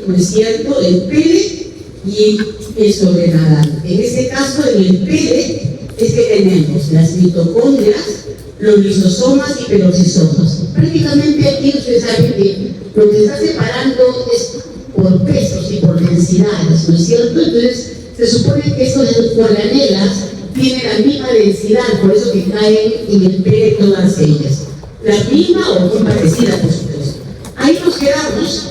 ¿no es cierto?, el pellet y el sobrenadante. En este caso, en el pellet es que tenemos las mitocondrias, los lisosomas y peroxisomas. Prácticamente aquí ustedes saben que lo que está separando es por pesos y por densidades, ¿no es cierto? Entonces, se supone que estos organelas tienen la misma densidad, por eso que caen en el pellet todas ellas. La misma o muy parecida, por supuesto. Ahí nos quedamos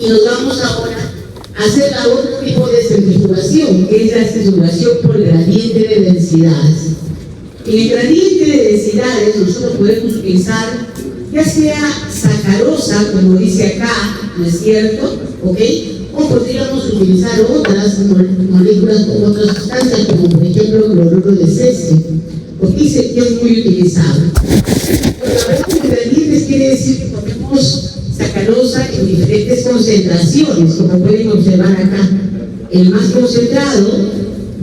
y nos vamos ahora a hacer la otro tipo de centrifugación, que es la centrifugación por gradiente de densidades. En el gradiente de densidades nosotros podemos utilizar ya sea sacarosa, como dice acá, ¿no es cierto?, ¿ok?, o podríamos utilizar otras moléculas o otras sustancias, como por ejemplo cloruro de cesio, porque dice que es muy utilizado. Cuando hablamos de gradientes quiere decir que ponemos sacarosa en diferentes concentraciones, como pueden observar acá. El más concentrado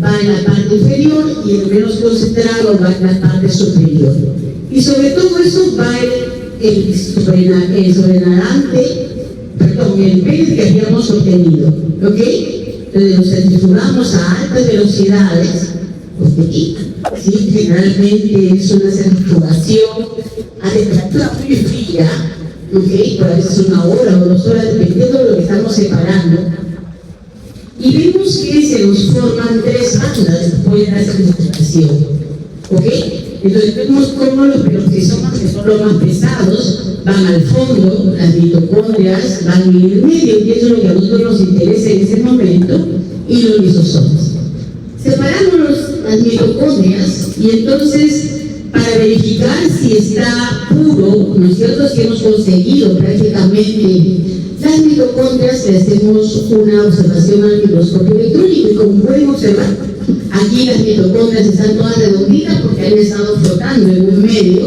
va en la parte inferior y el menos concentrado va en la parte superior. Y sobre todo eso va el sobrenadante, perdón, el pellet que habíamos obtenido, ¿ok? Entonces lo centrifugamos a altas velocidades, porque sí, generalmente es una centrifugación a temperatura muy fría, ¿ok? Por a veces 1 hora o 2 horas, dependiendo de lo que estamos separando. Y vemos que se nos forman 3 bandas después de la centrifugación, ¿ok? Entonces vemos cómo los peroxisomas, que son los más pesados, van al fondo, las mitocondrias van en el medio, y eso es lo que a nosotros nos interesa en ese momento, y los lisosomas. Separamos las mitocondrias y entonces, para verificar si está puro, ¿no es cierto?, si hemos conseguido prácticamente las mitocondrias, le hacemos una observación al microscopio electrónico, y como pueden observar, aquí las mitocondrias están todas redonditas porque han estado flotando en un medio,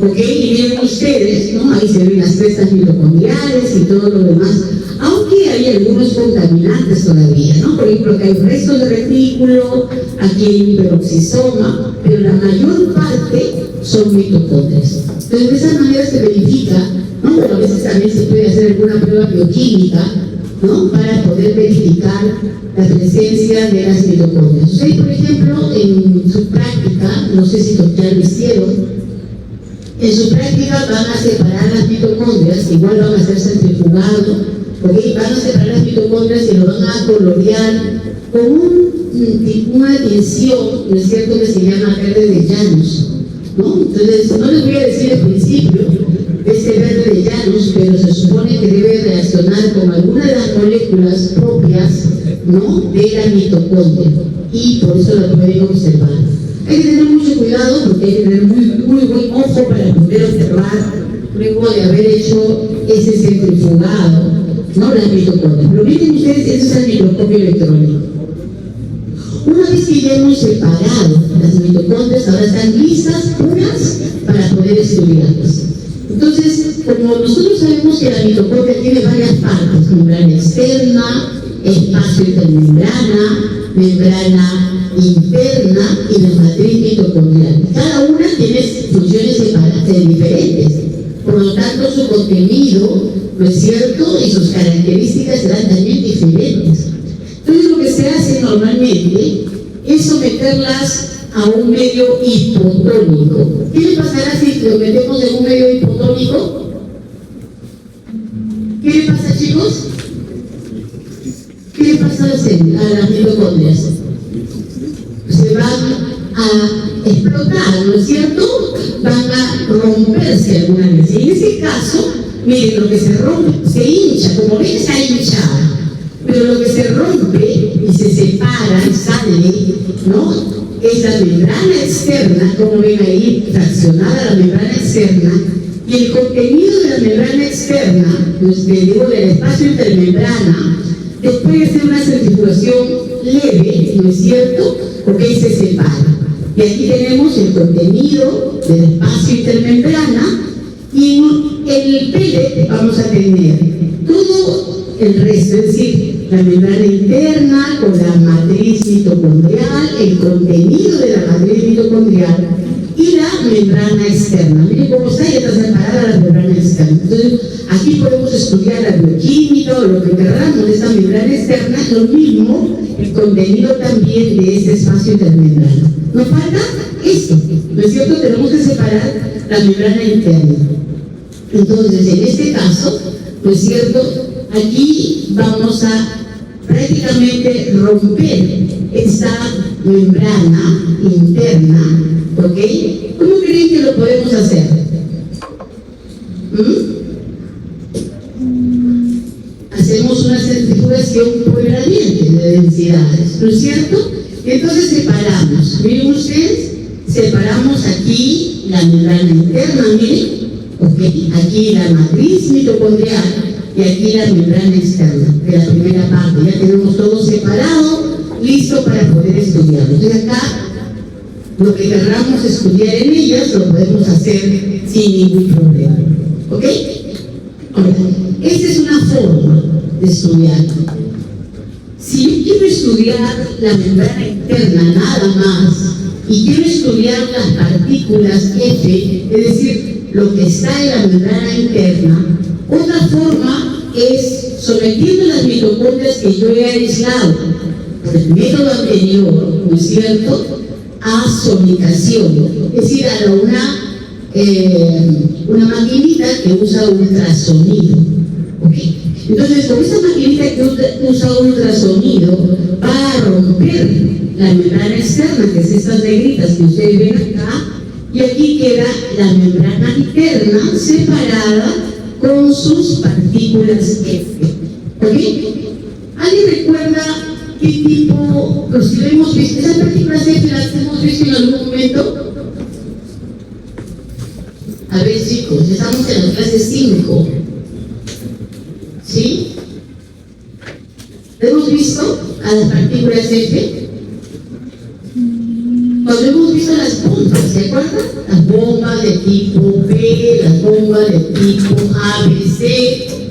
¿ok? Y miren ustedes, ¿no?, ahí se ven las crestas mitocondriales y todo lo demás, aunque hay algunos contaminantes todavía, ¿no? Por ejemplo, que hay restos de retículo, aquí hay un peroxisoma, pero la mayor parte son mitocondrias. Entonces, de esa manera se verifica, ¿no? Pero a veces también se puede hacer alguna prueba bioquímica, ¿no?, para poder verificar la presencia de las mitocondrias. Ustedes, por ejemplo, en su práctica, no sé si ya lo hicieron, en su práctica van a separar las mitocondrias, igual van a ser centrifugados, ¿okay? Van a separar las mitocondrias y lo van a colorear con una tinción, ¿no es cierto?, que se llama verde de Janus, ¿no? Entonces, no les voy a decir al principio de este verde de Janus, pero se supone que debe reaccionar con alguna de las moléculas propias, ¿no?, de la mitocondria, y por eso la pueden observar. Hay que tener mucho cuidado porque hay que tener muy buen ojo para poder observar luego de haber hecho ese centrifugado, ¿no?, las mitocondrias. Pero miren ustedes, ese es el microscopio electrónico. Una vez que ya hemos separado las mitocondrias, ahora están listas, puras, para poder estudiarlas. Entonces, como nosotros sabemos que la mitocondria tiene varias partes, membrana externa, espacio intermembrana, membrana interna y la matriz mitocondrial. Cada una tiene funciones separadas, diferentes. Por lo tanto, su contenido, ¿no es cierto?, y sus características serán también diferentes. Entonces, lo que se hace normalmente es someterlas a un medio hipotónico. ¿Qué le pasará si lo metemos en un medio hipotónico? ¿Qué le pasa, chicos? ¿Qué le pasa a las mitocondrias? Se van a explotar, ¿no es cierto? Van a romperse alguna vez. Y en ese caso, miren, lo que se rompe, se hincha, como ven está hinchada, pero lo que se rompe y se separa y sale, ¿no?, es la membrana externa, como ven ahí, fraccionada la membrana externa, y el contenido de la membrana externa, pues, digo, del espacio intermembrana, después de hacer una centrifugación leve, ¿no es cierto?, porque se separa. Y aquí tenemos el contenido del espacio intermembrana, y en el pellet vamos a tener todo el resto, es decir, la membrana interna con la matriz mitocondrial, el contenido de la matriz mitocondrial y la membrana externa. Miren cómo está, ya está separada la membrana membrana externa. Entonces, aquí podemos estudiar la bioquímica o lo que queramos de esta membrana externa, lo mismo el contenido también de este espacio intermembrana. Nos falta esto, ¿no es cierto? Tenemos que separar la membrana interna. Entonces, en este caso, ¿no es cierto? Aquí vamos a prácticamente romper esta membrana interna, ¿ok? ¿Cómo creen que lo podemos hacer? Hacemos una centrifugación por gradiente de densidades, ¿no es cierto? Entonces separamos, miren ustedes, separamos aquí la membrana interna, miren, ¿ok? Aquí la matriz mitocondrial y aquí la membrana externa de la primera parte. Ya tenemos todo separado, listo para poder estudiarlo. Entonces acá, lo que queramos estudiar en ellas, lo podemos hacer sin ningún problema. ¿Ok? Ahora, esta es una forma de estudiar. Si yo quiero estudiar la membrana interna nada más, y quiero estudiar las partículas F, es decir, lo que está en la membrana interna, otra forma es sometiendo las mitocondrias que yo he aislado por el método anterior, ¿no es cierto?, a sonicación, es decir, a una maquinita que usa ultrasonido. ¿Okay? Entonces, con esta maquinita que usa ultrasonido, va a romper la membrana externa, que es estas negritas que ustedes ven acá, y aquí queda la membrana interna separada con sus partículas F. ¿Ok? ¿Alguien recuerda qué tipo, si lo hemos visto, esas partículas F las hemos visto en algún momento? A ver, chicos, estamos en la clase 5. ¿Sí? ¿Hemos visto a las partículas F? Cuando hemos visto las bombas, ¿se acuerdan? Las bombas de tipo P, las bombas de tipo ABC,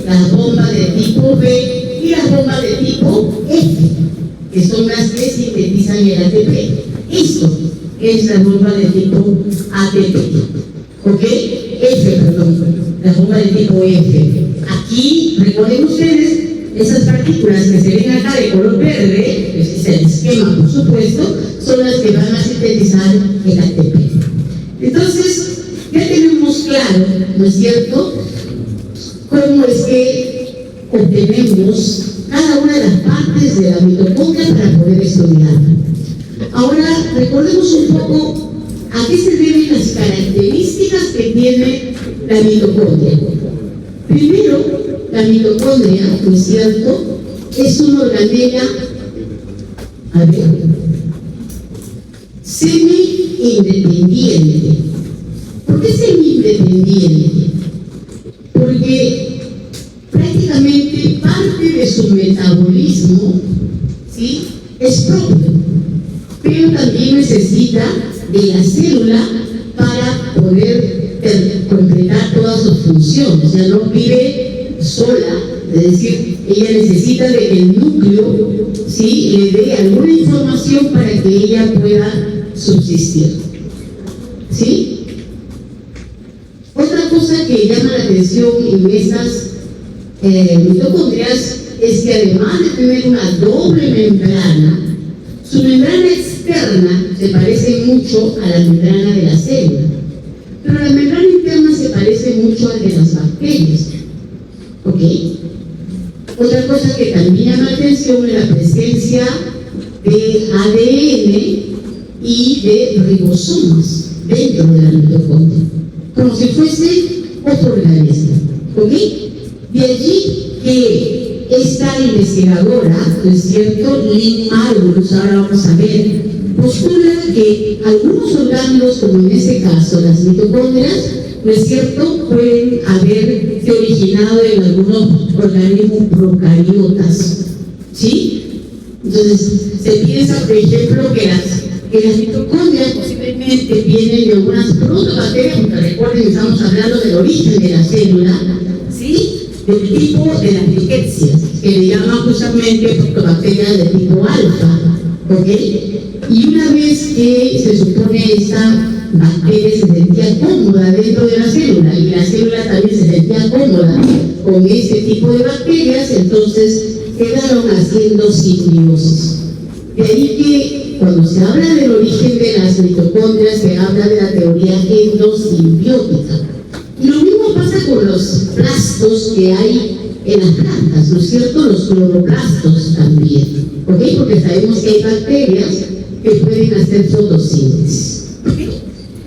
las bombas de tipo B y las bombas de tipo F, que son las que sintetizan el ATP. Esto es la bomba de tipo ATP. ¿Ok? F, perdón, la bomba de tipo F. Aquí, recuerden ustedes, esas partículas que se ven acá de color verde, ese es el esquema, por supuesto, son las que van a sintetizar el ATP. Entonces, ya tenemos claro, ¿no es cierto?, cómo es que obtenemos cada una de las partes de la mitocondria para poder estudiarla. Ahora, recordemos un poco a qué se deben las características que tiene la mitocondria. Primero, la mitocondria, ¿no es cierto?, es una organela, semi-independiente. ¿Por qué semi-independiente? Porque prácticamente parte de su metabolismo, ¿sí?, es propio, pero también necesita de la célula para poder completar todas sus funciones. Ya no vive sola, es decir, ella necesita de que el núcleo, ¿sí?, le dé alguna información para que ella pueda subsistir. ¿Sí? Otra cosa que llama la atención en estas mitocondrias es que además de tener una doble membrana, su membrana externa se parece mucho a la membrana de la célula, pero la membrana interna se parece mucho a la de las bacterias. ¿Ok? Otra cosa que también llama la atención es la presencia de ADN y de ribosomas dentro de la mitocondria, como si fuese otro organismo. ¿Ok? De allí que esta investigadora, ¿no es cierto?, Lynn Margulis, ahora vamos a ver, postula que algunos órganos, como en este caso las mitocondrias, ¿no es cierto?, pueden haberse originado en algunos organismos procariotas. ¿Sí? Entonces, se piensa, por ejemplo, que las mitocondrias posiblemente vienen de algunas protobacterias, porque recuerden que estamos hablando del origen de la célula, ¿sí?, del tipo de las riquecias, que le llaman justamente protobacterias de tipo alfa. ¿Ok? Y una vez que se supone esta bacteria se sentía cómoda dentro de la célula y la célula también se sentía cómoda con ese tipo de bacterias, entonces quedaron haciendo simbiosis. De ahí que cuando se habla del origen de las mitocondrias se habla de la teoría endosimbiótica. Y lo mismo pasa con los plastos que hay en las plantas, ¿no es cierto? Los cloroplastos también, ¿ok? Porque sabemos que hay bacterias que pueden hacer fotosíntesis.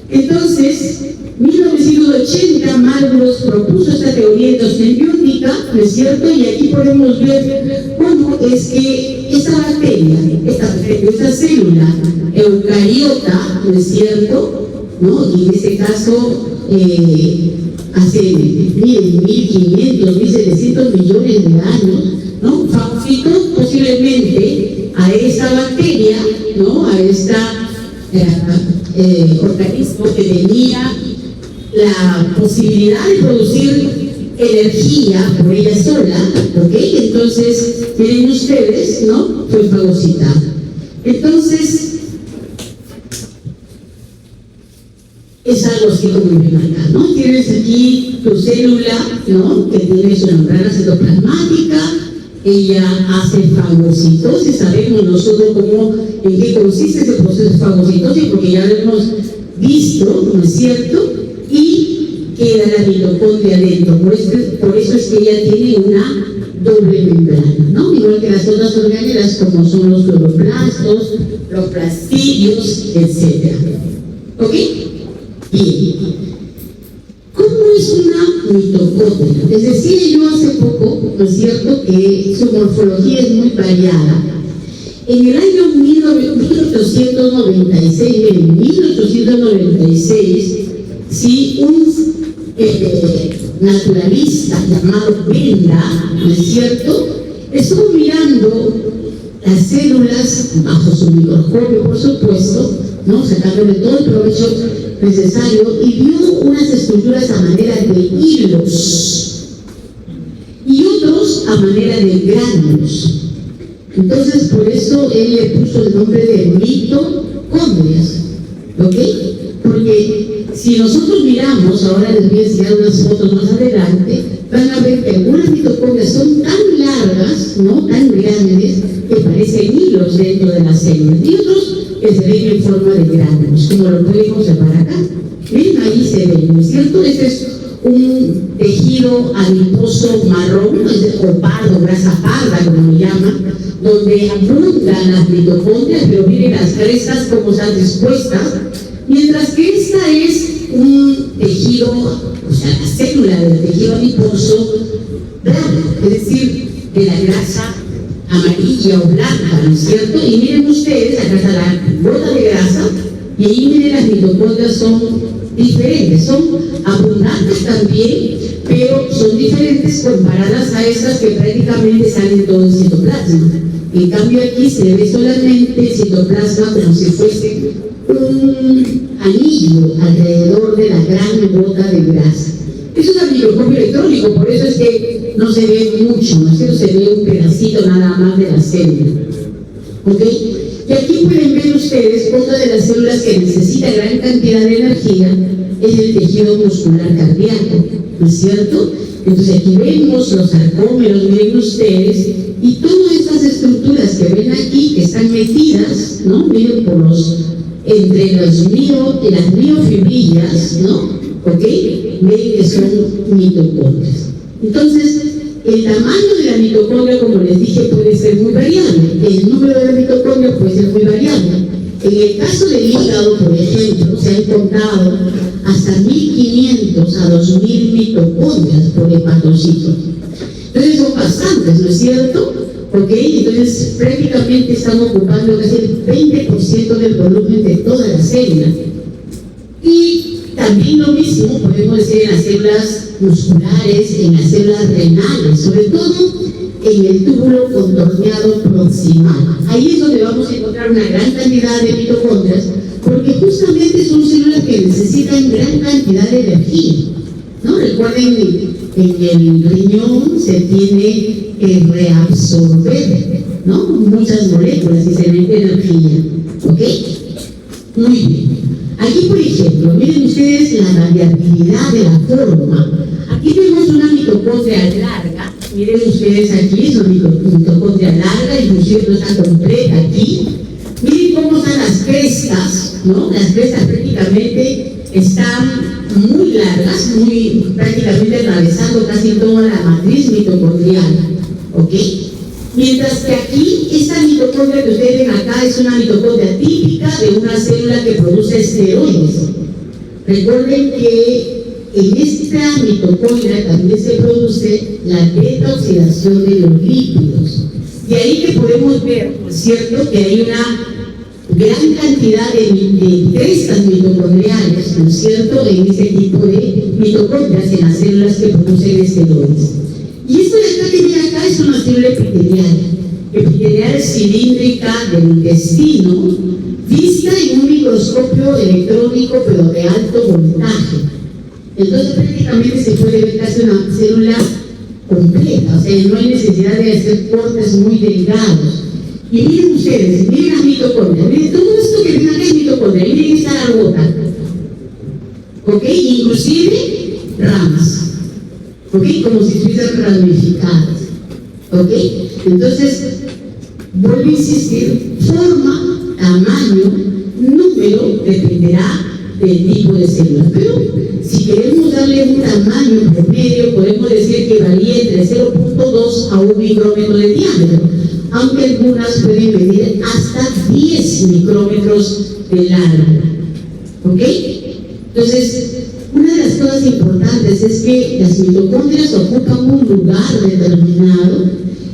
Entonces, 1980 Malbros propuso esta teoría endosimbiótica, ¿no es cierto? Y aquí podemos ver cómo es que esta bacteria, esta célula eucariota, ¿no es cierto? ¿No? Y en este caso, hace, miren, 1500, 1700 millones de años, ¿no? Fagocitó posiblemente a esa bacteria, ¿no? A esta organismo que tenía la posibilidad de producir energía por ella sola, ¿ok? Entonces, miren ustedes, ¿no? Fue fagocitada. Entonces, es algo así como ven acá, ¿no? Tienes aquí tu célula, ¿no? Que tiene su membrana citoplasmática, ella hace fagocitosis, sabemos nosotros cómo, en qué consiste ese proceso de fagocitosis, porque ya lo hemos visto, ¿no es cierto? Y queda la mitocondria dentro, por eso es que ella tiene una doble membrana, ¿no? Igual que las otras organelas como son los cloroplastos, los plastidios, etc. ¿Ok? Bien. ¿Cómo es una mitocondria? Les decía yo hace poco, ¿no es cierto?, que su morfología es muy variada. En el año 1896, sí, un naturalista llamado Benda, ¿no es cierto?, estuvo mirando las células bajo su microscopio, por supuesto, ¿no?, sacándole todo el provecho necesario, y vio unas estructuras a manera de hilos y otros a manera de gránulos. Entonces, por eso él le puso el nombre de mitocondrias, ¿ok? Porque si nosotros miramos, ahora les voy a enseñar unas fotos más adelante, van a ver que algunas mitocondrias son tan largas, ¿no?, tan grandes, que parecen hilos dentro de la célula, y otros que se ven en forma de gránulos, como lo podemos observar acá. Ven, ahí se ven, ¿no es cierto? Este es un tejido adiposo marrón, o pardo, grasa parda, como lo llaman, donde abundan las mitocondrias, pero miren las crestas como están dispuestas, mientras que esta es un tejido, o sea, la célula del tejido adiposo blanco, es decir, de la grasa amarilla o blanca, ¿no es cierto? Y miren ustedes, acá está la gota de grasa, y ahí miren, las mitocondrias son diferentes, son abundantes también, pero son diferentes comparadas a estas que prácticamente salen todo el citoplasma. En cambio aquí se ve solamente el citoplasma como si fuese un anillo alrededor de la gran gota de grasa. Eso es el microscopio electrónico, por eso es que no se ve mucho, ¿no es cierto? Se ve un pedacito nada más de la célula. ¿Ok? Y aquí pueden ver ustedes, otra de las células que necesita gran cantidad de energía es el tejido muscular cardíaco, ¿no es cierto? Entonces aquí vemos los sarcómeros, miren ustedes, y todas estas estructuras que ven aquí, que están metidas, ¿no? Miren por entre las miofibrillas, ¿no? ¿Ok? Ven que son mitocondrias. Entonces, el tamaño de la mitocondria, como les dije, puede ser muy variable. El número de mitocondrias puede ser muy variable. En el caso del hígado, por ejemplo, se han contado hasta 1500 a 2000 mitocondrias por hepatocito. Entonces son bastantes, ¿no es cierto? ¿Ok? Entonces prácticamente están ocupando casi el 20% del volumen de toda la célula. Y también lo mismo podemos decir en las células musculares, en las células renales, sobre todo en el túbulo contorneado proximal. Ahí es donde vamos a encontrar una gran cantidad de mitocondrias, porque justamente son células que necesitan gran cantidad de energía, ¿no? Recuerden, en el riñón se tiene que reabsorber, ¿no?, muchas moléculas y se mete energía. ¿Ok? Muy bien. Aquí, por ejemplo, miren ustedes la variabilidad de la forma. Aquí vemos una mitocondria larga. Miren ustedes aquí, es una mitocondria larga, inclusive no está completa aquí. Miren cómo están las crestas, ¿no? Las crestas prácticamente están muy largas, prácticamente atravesando casi toda la matriz mitocondrial, ¿ok? Mientras que aquí, esta mitocondria que ustedes ven acá es una mitocondria típica de una célula que produce esteroides. Recuerden que en esta mitocondria también se produce la beta-oxidación de los lípidos. De ahí que podemos ver, por cierto, que hay una gran cantidad de crestas mitocondriales, ¿no es cierto?, en ese tipo de mitocondrias, en las células que producen esteroides. Y esto de acá que viene acá es una célula epitelial cilíndrica del intestino, vista en un microscopio electrónico pero de alto voltaje. Entonces prácticamente se puede ver casi una célula completa, o sea, no hay necesidad de hacer cortes muy delgados. Y miren ustedes, miren las mitocondrias, miren todo esto que ven acá es mitocondria, miren esta largota, ¿ok? Inclusive ramas, ¿ok? Como si estuviesen ramificadas, ¿ok? Entonces, vuelvo a insistir, forma, tamaño, número, dependerá del tipo de células, pero si queremos darle un tamaño promedio, podemos decir que varía entre 0.2 a 1 micrómetro de diámetro, aunque algunas pueden medir hasta 10 micrómetros de largo, ¿ok? Entonces, una de las cosas importantes es que las mitocondrias ocupan un lugar determinado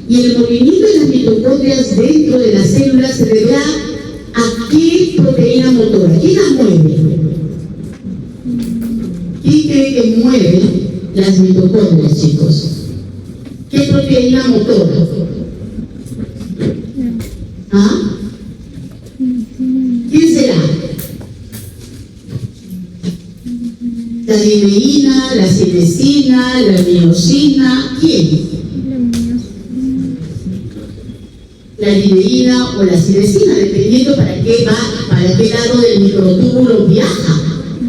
y el movimiento de las mitocondrias dentro de las células se deberá a qué proteína motora. ¿Quién la mueve? ¿Quién cree que mueve las mitocondrias, chicos? ¿Qué proteína motora? ¿Ah? ¿Quién será? La lineína, la cinesina, la miosina, ¿quién? La lineína o la cinesina, dependiendo para qué lado del microtúbulo viaja.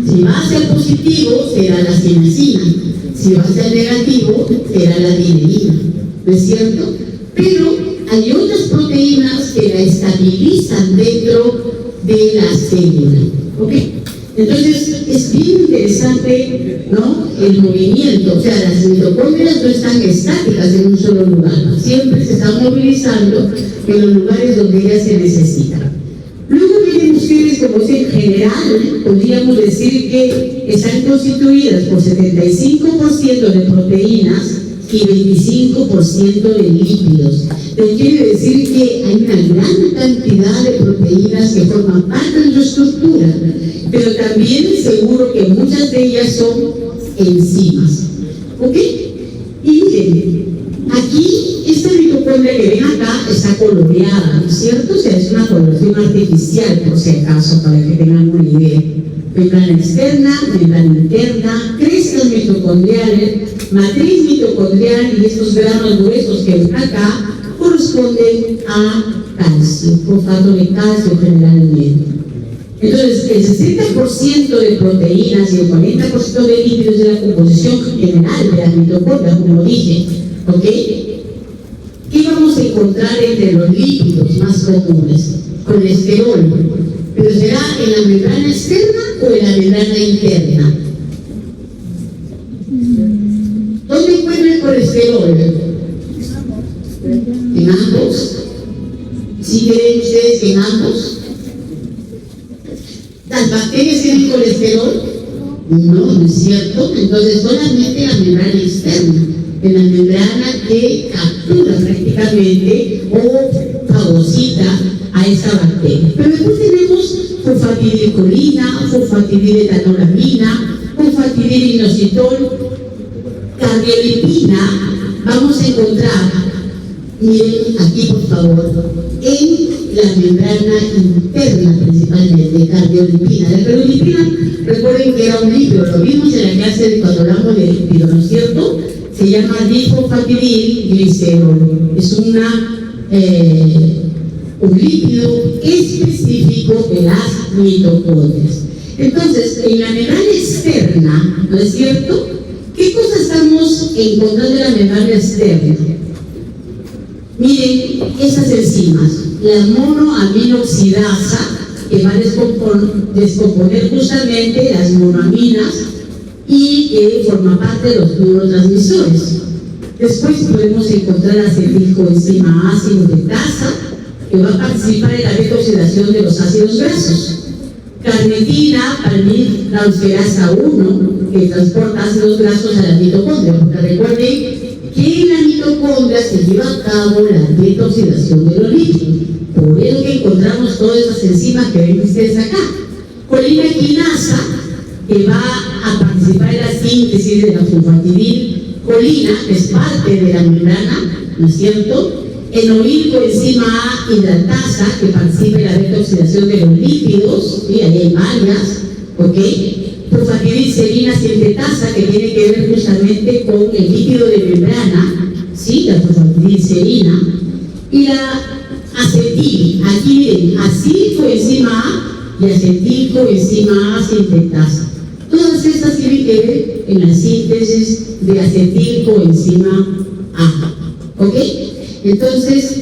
Si va hacia el positivo, será la cinesina. Si va hacia el negativo, será la lineína. ¿No es cierto? Pero hay otras proteínas que la estabilizan dentro de la célula. ¿Ok? Entonces, es bien interesante, ¿no?, el movimiento. O sea, las mitocondrias no están estáticas en un solo lugar, ¿no? Siempre se están movilizando en los lugares donde ellas se necesitan. Luego miren ustedes, como es en general, podríamos decir que están constituidas por 75% de proteínas y 25% de lípidos. Pero quiere decir que hay una gran cantidad de proteínas que forman parte de su estructura, pero también seguro que muchas de ellas son enzimas. ¿Ok? Y miren, aquí esta mitocondria que ven acá está coloreada, ¿no es cierto? O sea, es una coloración artificial, por si acaso, para que tengan una idea. Membrana externa, membrana interna, crestas mitocondriales, matriz mitocondrial, y estos granos gruesos que ven acá corresponden a calcio, fosfato de calcio generalmente. Entonces, el 60% de proteínas y el 40% de lípidos de la composición general de las mitocondrias, como dije, ¿ok? ¿Qué vamos a encontrar entre los lípidos más comunes? Colesterol. ¿Pero será en la membrana externa o en la membrana interna? ¿Dónde encuentra el colesterol? ¿En ambos? ¿Sí creen ustedes que en ambos? ¿Las bacterias tienen colesterol? No, no es cierto. Entonces solamente la membrana externa, en la membrana que captura prácticamente o fagocita a esa bacteria. Pero después tenemos fosfatidilcolina, fosfatidiletanolamina, fosfatidilinositol, cardiolipina. Vamos a encontrar, miren aquí por favor, en la membrana interna principalmente, cardiolipina. La cardiolipina, recuerden que era un lípido, lo vimos en la clase de cuando hablamos de lípido, ¿no es cierto? Se llama difosfatidilglicerol. Es un lípido específico de las mitocondrias. Entonces, en la membrana externa, ¿no es cierto? ¿Qué cosa estamos encontrando en la membrana externa? Miren, esas enzimas, la monoaminoxidasa, que va a descomponer justamente las monoaminas y que forma parte de los neurotransmisores. Después podemos encontrar acetilcoenzima A sintetasa, que va a participar en la beta-oxidación de los ácidos grasos. Carnitina, transferasa 1, que transporta ácidos grasos a la mitocondria. Porque recuerden que en la mitocondria se lleva a cabo la beta-oxidación de los lípidos. Por eso que encontramos todas esas enzimas que ven ustedes acá. Colina quinasa, que va a participar en la síntesis de la sulfatidilcolina, que es parte de la membrana, ¿no es cierto? Enoilcoenzima A hidratasa, que participa en la beta-oxidación de los lípidos, ¿sí? Ahí hay varias, ¿ok? Sulfatidilserina sintetasa, que tiene que ver justamente con el lípido de membrana, ¿sí? La sulfatidilserina. Y la acetil, aquí miren, acetilcoenzima A y acetilcoenzima A sintetasa. Todas estas tienen que ver en la síntesis de acetilcoenzima A, ¿ok? Entonces,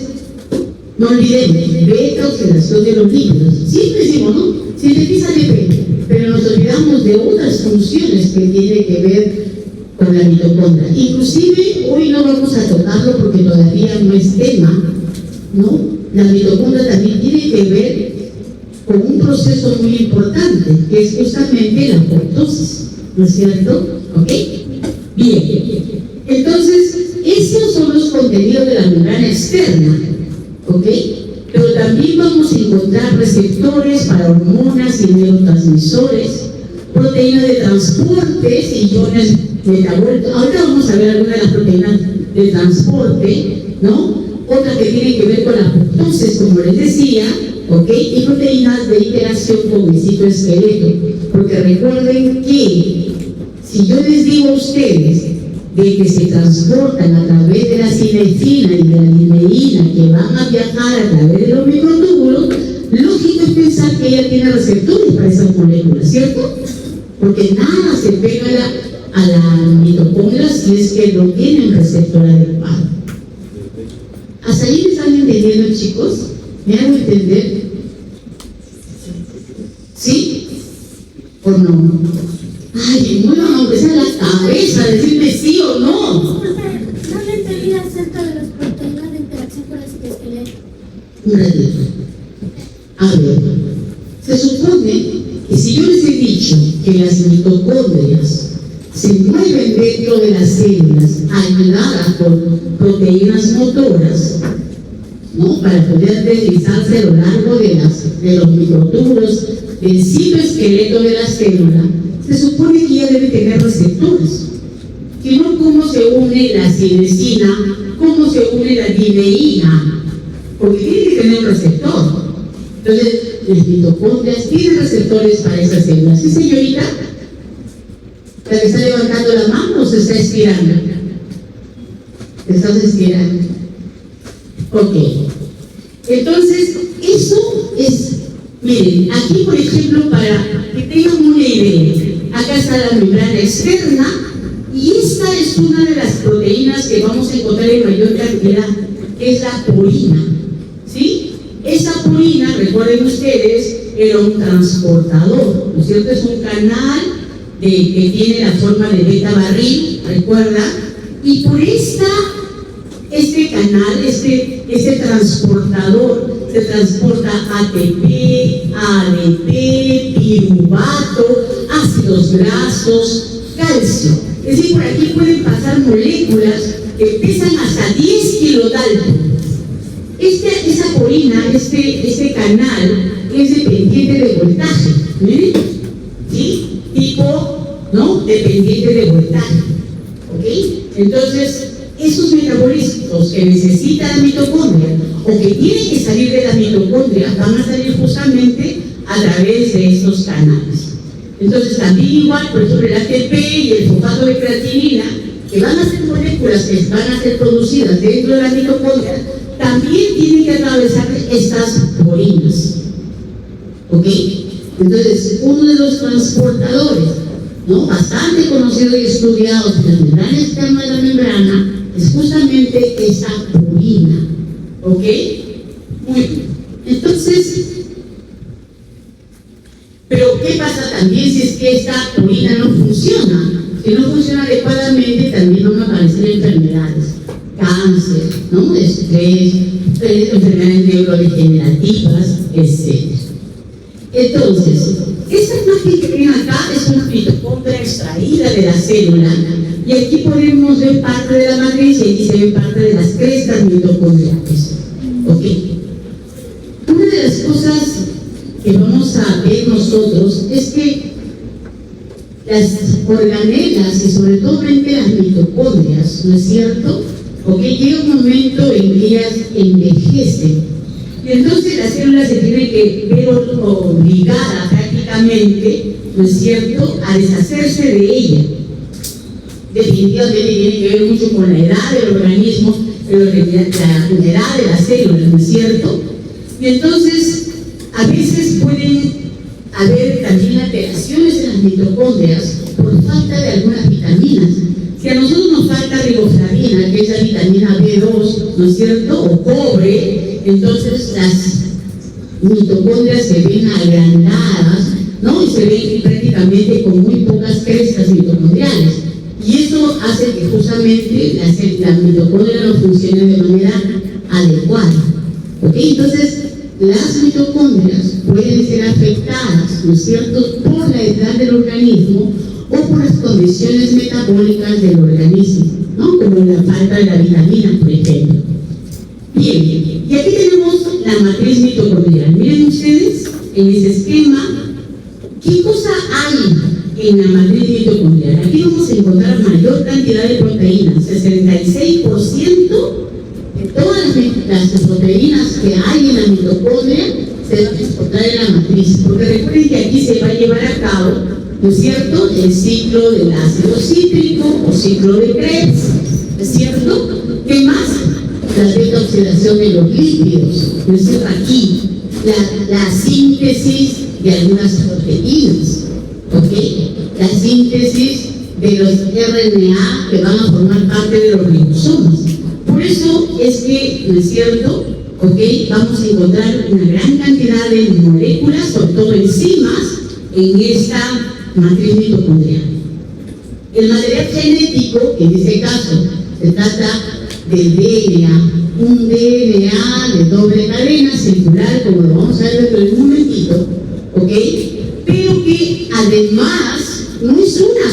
no olvidemos, beta-oxidación de los lípidos. Siempre decimos, ¿no? Sintetiza ATP, pero nos olvidamos de otras funciones que tienen que ver con la mitocondria. Inclusive, hoy no vamos a tocarlo porque todavía no es tema, ¿no? La mitocondria también tiene que ver con un proceso muy importante, que es justamente la apoptosis, ¿no es cierto? ¿Ok? Bien. Entonces, estos son los contenidos de la membrana externa, ¿ok? Pero también vamos a encontrar receptores para hormonas y neurotransmisores, proteínas de transporte y iones metabólicos. Ahora vamos a ver algunas de las proteínas de transporte, ¿no? Otra que tiene que ver con la apoptosis, como les decía, ¿ok? Y proteínas de interacción con el citoesqueleto. Porque recuerden que si yo les digo a ustedes de que se transportan a través de la cinefina y de la limeína, que van a viajar a través de los microtúbulos, lógico es pensar que ella tiene receptores para esas moléculas, ¿cierto? Porque nada se pega a la mitocondria si es que no tiene un receptor adecuado. ¿Hasta ahí me están entendiendo, chicos? ¿Me hago entender? ¿Sí? ¿O no? Ay, muevan aunque sea la cabeza, decirme sí o no. No le entendí acerca de las proteínas de interacción con el citoesqueleto. Un ratito. A ver, se supone que si yo les he dicho que las mitocondrias se mueven dentro de las células ayudadas por proteínas motoras, ¿no? Para poder deslizarse a lo largo de los microtúbulos del citoesqueleto de la célula, se supone que ya debe tener receptores. Si no, ¿cómo se une la cinesina? ¿Cómo se une la limeína? Porque tiene que tener un receptor. Entonces, las mitocondrias tienen receptores para esas células. ¿Sí, señorita? ¿La que está levantando la mano o se está estirando? ¿Te estás estirando? Ok. Entonces, eso es, miren, aquí por ejemplo, para que tengan una idea, acá está la membrana externa y esta es una de las proteínas que vamos a encontrar en mayor cantidad, que es la purina, ¿sí? Esa purina, recuerden ustedes, era un transportador, ¿no es cierto? Es un canal que tiene la forma de beta barril, ¿recuerda? Y por este canal, este transportador, se transporta ATP, ADP, piruvato, ácidos grasos, calcio. Es decir, por aquí pueden pasar moléculas que pesan hasta 10 kilodalton. Esa purina, este canal, es dependiente de voltaje. ¿Miren? ¿Sí? Tipo, ¿no? Dependiente de voltaje. ¿Ok? Entonces, esos metabolismos que necesita la mitocondria o que tienen que salir de la mitocondria van a salir justamente a través de estos canales. Entonces también igual, por ejemplo, el ATP y el fosfato de creatinina, que van a ser moléculas que van a ser producidas dentro de la mitocondria, también tienen que atravesar estas purinas. ¿Ok? Entonces, uno de los transportadores, ¿no?, bastante conocido y estudiado de la membrana externa de la membrana es justamente esa purina. ¿Ok? Muy bien. Entonces, pero ¿qué pasa también si es que esta purina no funciona? Si no funciona adecuadamente, también van a aparecer enfermedades, cáncer, ¿no?, estrés, enfermedades neurodegenerativas, etc. Entonces, esta imagen que ven acá es una mitocondria extraída de la célula, y aquí podemos ver parte de la matriz y aquí se ven parte de las crestas mitocondriales. ¿Ok? Una de las cosas que vamos a ver nosotros es que las organelas y sobre todo las mitocondrias, ¿no es cierto?, ¿ok?, llega un momento en que ellas envejecen y entonces la célula se tiene que ver obligada prácticamente, ¿no es cierto?, a deshacerse de ella. Definitivamente tiene que ver mucho con la edad del organismo, pero la edad de las células, ¿no es cierto? Y entonces a veces pueden haber también alteraciones en las mitocondrias por falta de algunas vitaminas. Si a nosotros nos falta riboflavina, que es la vitamina B2, ¿no es cierto?, o cobre, entonces las mitocondrias se ven agrandadas, ¿no?, y se ven prácticamente con muy pocas crestas mitocondriales. Y eso hace que justamente la mitocondria no funcione de manera adecuada. ¿Ok? Entonces, las mitocondrias pueden ser afectadas, ¿no es cierto?, por la edad del organismo o por las condiciones metabólicas del organismo, ¿no?, como la falta de la vitamina, por ejemplo. Bien, y aquí tenemos la matriz mitocondrial. Miren ustedes, en ese esquema, ¿qué cosa hay en la matriz mitocondrial? Aquí vamos a encontrar mayor cantidad de proteínas, 66% de todas las proteínas que hay en la mitocondria se van a encontrar en la matriz, porque recuerden que aquí se va a llevar a cabo, ¿no es cierto?, el ciclo del ácido cítrico o ciclo de Krebs, ¿no es cierto? ¿Qué más? La beta oxidación de los lípidos, ¿no es cierto? Aquí, la síntesis de algunas proteínas, ¿ok? La síntesis de los RNA que van a formar parte de los ribosomas. Por eso es que, ¿no es cierto?, ¿ok?, vamos a encontrar una gran cantidad de moléculas, sobre todo enzimas, en esta matriz mitocondrial. El material genético, en este caso, se trata del DNA, un DNA de doble cadena circular, como lo vamos a ver dentro de un momentito, ¿ok?, pero que además no es una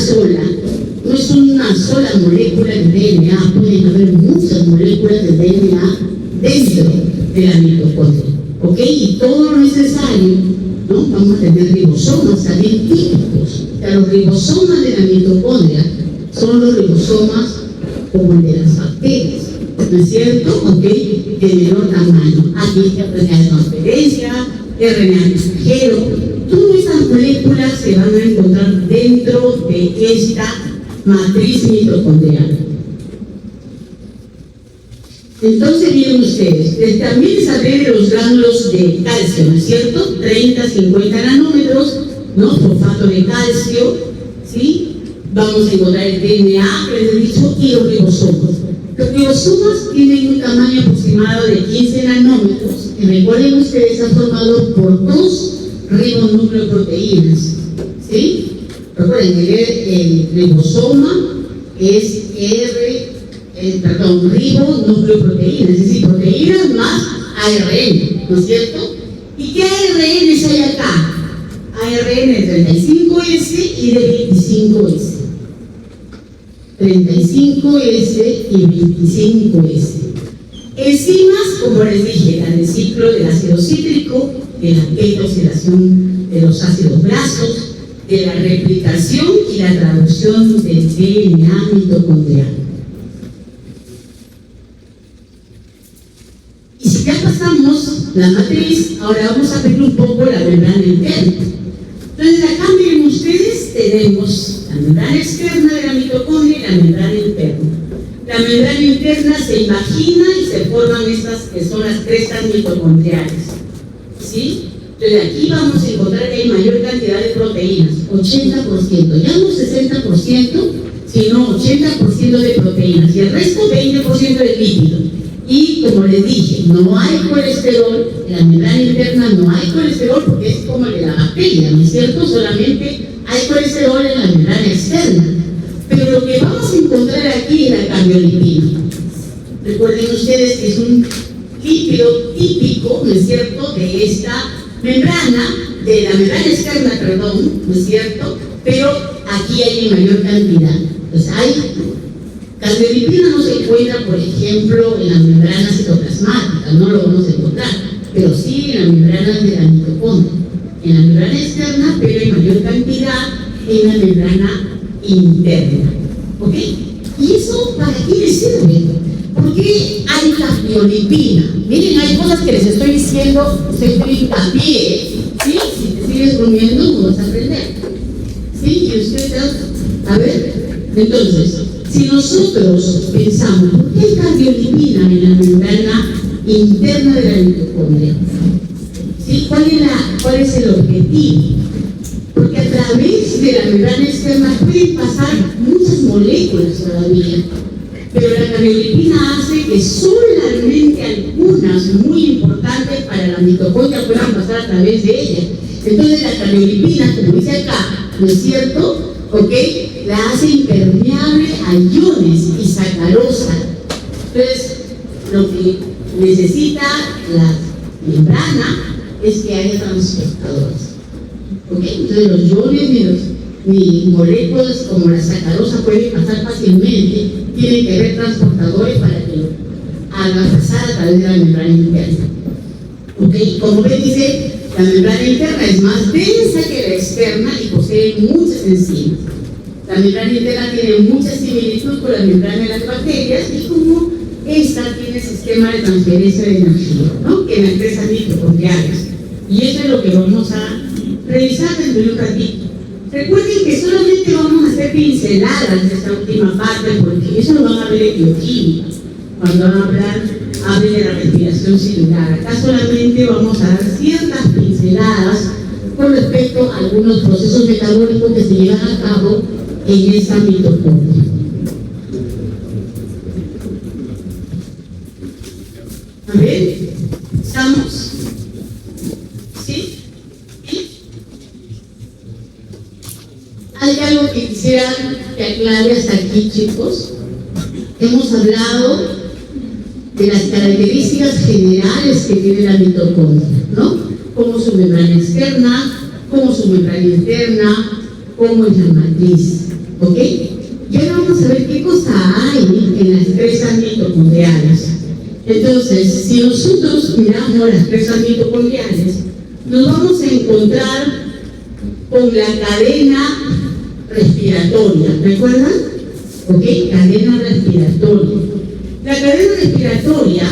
sola molécula de DNA, pueden haber muchas moléculas de DNA dentro de la mitocondria, ¿ok? Y todo lo necesario, ¿no? Vamos a tener ribosomas también típicos. O sea, los ribosomas de la mitocondria son los ribosomas como el de las bacterias, ¿no es cierto? ¿Ok? De menor tamaño. Aquí RNA de transferencia, RNA mensajero. Todas esas moléculas se van a encontrar dentro de esta matriz mitocondrial. Entonces, miren ustedes, también saber de los gránulos de calcio, ¿no es cierto? 30-50 nanómetros, ¿no? Fosfato de calcio, ¿sí? Vamos a encontrar el DNA, que les he dicho, y los ribosomas. Los ribosomas tienen un tamaño aproximado de 15 nanómetros, y recuerden ustedes, está formado por 2 ribonucleoproteínas, ¿sí? Recuerden, el ribosoma es ribonucleoproteínas, es decir, proteínas más ARN, ¿no es cierto? ¿Y qué ARN hay acá? ARN de 35S y de 25S. 35S y 25S. Enzimas, como les dije, la del ciclo del ácido cítrico, de la beta-oxidación de los ácidos grasos, de la replicación y la traducción del DNA mitocondrial. Y si ya pasamos la matriz, ahora vamos a ver un poco la membrana interna. Entonces acá miren ustedes, tenemos la membrana externa de la mitocondria y la membrana interna. La membrana interna se imagina y se forman estas que son las crestas mitocondriales, ¿sí? Entonces aquí vamos a encontrar que hay mayor cantidad de proteínas, 80%, ya no 60%, sino 80% de proteínas y el resto 20% de lípido. Y como les dije, no hay colesterol, en la membrana interna no hay colesterol porque es como el de la bacteria, ¿no es cierto? Solamente hay colesterol en la membrana externa. Pero lo que vamos a encontrar aquí es la cardiolipina. Recuerden ustedes que es un lípido típico, ¿no es cierto?, de esta membrana, de la membrana externa, perdón, ¿no es cierto? Pero aquí hay en mayor cantidad. Pues hay cardiolipina no se encuentra, por ejemplo, en la membrana citoplasmática, no lo vamos a encontrar, pero sí en la membrana de la mitocondria, en la membrana externa, pero en mayor cantidad en la membrana interna. ¿Ok? ¿Y eso para qué les sirve? ¿Por qué hay cardiolipina? Miren, hay cosas que les estoy diciendo, ustedes tienen hincapié, ¿sí? Si te sigues durmiendo, no vas a aprender. ¿Sí? Y ustedes, a ver, entonces, si nosotros pensamos, ¿por qué hay cardiolipina en la membrana interna de la mitocondria? ¿Sí? ¿Cuál es el objetivo? Porque a través de la membrana externa pueden pasar muchas moléculas todavía, pero la cardiolipina hace que solamente algunas muy importantes para la mitocondria puedan pasar a través de ella. Entonces la cardiolipina, como dice acá, ¿no es cierto? ¿Ok? La hace impermeable a iones y sacarosa. Entonces, lo que necesita la membrana es que haya transportadores. ¿Ok? Entonces los iones ni moléculas como la sacarosa pueden pasar fácilmente, tienen que haber transportadores para que lo hagan pasar a través de la membrana interna. ¿Ok? Como ven, dice, la membrana interna es más densa que la externa y posee muchas enzimas. La membrana interna tiene mucha similitud con la membrana de las bacterias y como esta tiene sistema de transferencia de energía, ¿no? Que en las empresas mitocondriales. Y eso es lo que vamos a revisar dentro de un ratito. Recuerden que solamente vamos a hacer pinceladas de esta última parte porque eso lo van a ver en bioquímica. Cuando hablen de la respiración celular. Acá solamente vamos a dar ciertas pinceladas con respecto a algunos procesos metabólicos que se llevan a cabo en esta mitocondria. A ver, ¿estamos? ¿Sí? ¿Sí? ¿Hay algo que quisiera que aclare hasta aquí, chicos? Hemos hablado de las características generales que tiene la mitocondria, ¿no? Como su membrana externa, como su membrana interna, como es la matriz, ¿ok? Y ahora vamos a ver qué cosa hay en las presas mitocondriales. Entonces, si nosotros miramos las presas mitocondriales, nos vamos a encontrar con la cadena respiratoria, ¿recuerdan? ¿Ok? Cadena respiratoria. La cadena respiratoria,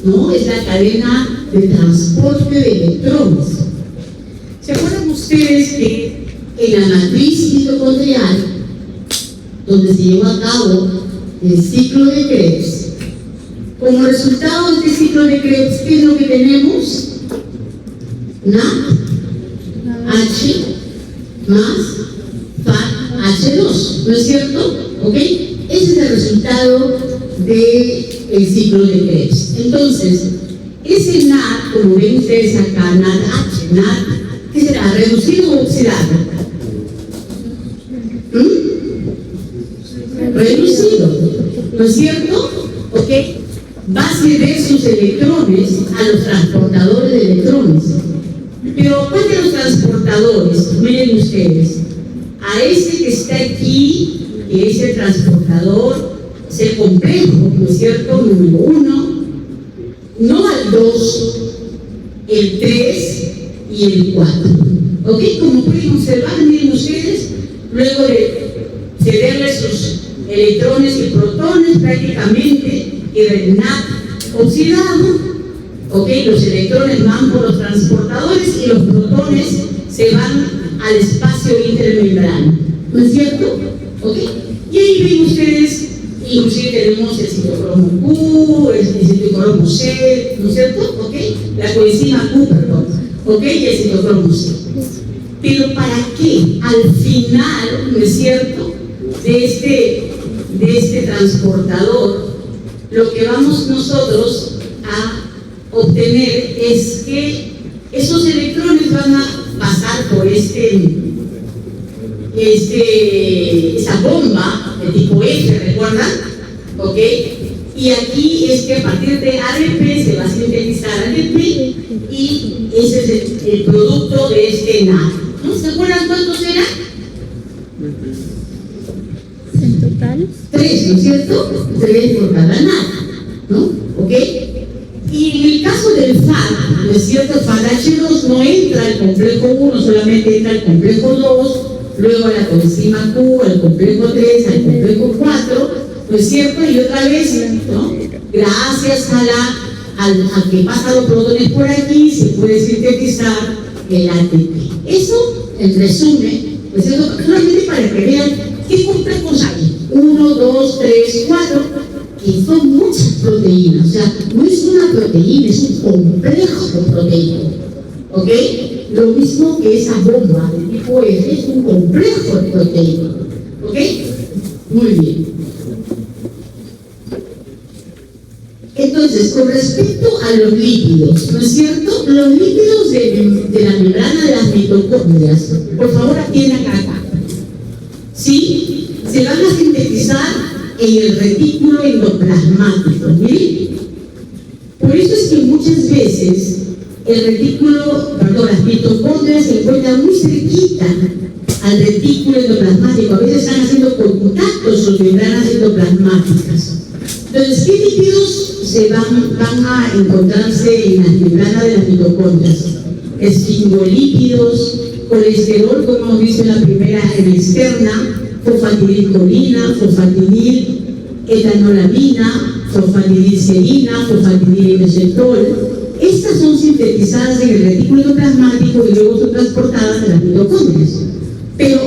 ¿no? Es la cadena de transporte de electrones. ¿Se acuerdan ustedes que en la matriz mitocondrial, donde se lleva a cabo el ciclo de Krebs, como resultado de este ciclo de Krebs, ¿qué es lo que tenemos? NADH más FADH2, ¿no es cierto? ¿Ok? Ese es el resultado del ciclo de Krebs. Entonces, ese NAD, como ven ustedes acá, NAD, ¿qué será? ¿Reducido o oxidado? Reducido, ¿no es cierto? ¿Ok? Va a ceder sus electrones a los transportadores de electrones. Pero ¿cuál de los transportadores? Miren ustedes, a ese que está aquí, que es el transportador, es el complejo, ¿no es cierto? Número 1, no al 2, el 3 y el 4. ¿Ok? Como pueden observar, miren ustedes, luego de cederle sus electrones y protones, prácticamente queda el NAD oxidado. ¿Ok? Los electrones van por los transportadores y los protones se van al espacio intermembrano, ¿no es cierto? ¿Ok? Y ahí ven ustedes, inclusive tenemos el citocromo Q, el citocromo C, ¿no es cierto? ¿Ok? La coenzima Q, perdón. ¿ok? Y el citocromo-C. Pero ¿para qué? Al final, ¿no es cierto?, de este transportador, lo que vamos nosotros a obtener es que esos electrones van a pasar por esa bomba de tipo F, ¿recuerdan? ¿Ok? Y aquí es que a partir de ADP se va a sintetizar ADP y ese es el producto de este NAD. ¿No? ¿Se acuerdan cuántos eran? ¿En total? 3, ¿no es cierto? 3 por cada NAD, ¿no? ¿Ok? Y en el caso del FAD, ¿no es cierto? FADH2 no entra al complejo 1, solamente entra al complejo 2, luego a la coenzima Q, al complejo 3, al complejo 4, ¿no es cierto? Y otra vez, ¿no?, gracias a que pasan los protones por aquí, se puede sintetizar el ATP. Eso, en resumen, ¿no es cierto?, solamente para que vean qué complejos hay. 1, 2, 3, 4, que son muchas proteínas. O sea, no es una proteína, es un complejo proteico. ¿Ok? Lo mismo que esa bomba de tipo F es un complejo proteico. ¿Ok? Muy bien. Entonces, con respecto a los lípidos, ¿no es cierto? Los lípidos de la membrana de las mitocondrias, por favor atiendan acá. ¿Sí? Se van a sintetizar en el retículo endoplasmático. ¿Miren? Por eso es que muchas veces las mitocondrias se encuentran muy cerquita al retículo endoplasmático. A veces están haciendo contacto sus membranas endoplasmáticas. Entonces, ¿qué lípidos van a encontrarse en las membranas de las mitocondrias? Esfingolípidos, colesterol, como hemos visto en la primera, en la externa, fosfatidilcolina, fosfatidil etanolamina, fosfatidilserina, fosfatidilimetol. Estas son sintetizadas en el retículo endoplasmático y luego son transportadas a las mitocondrias. Pero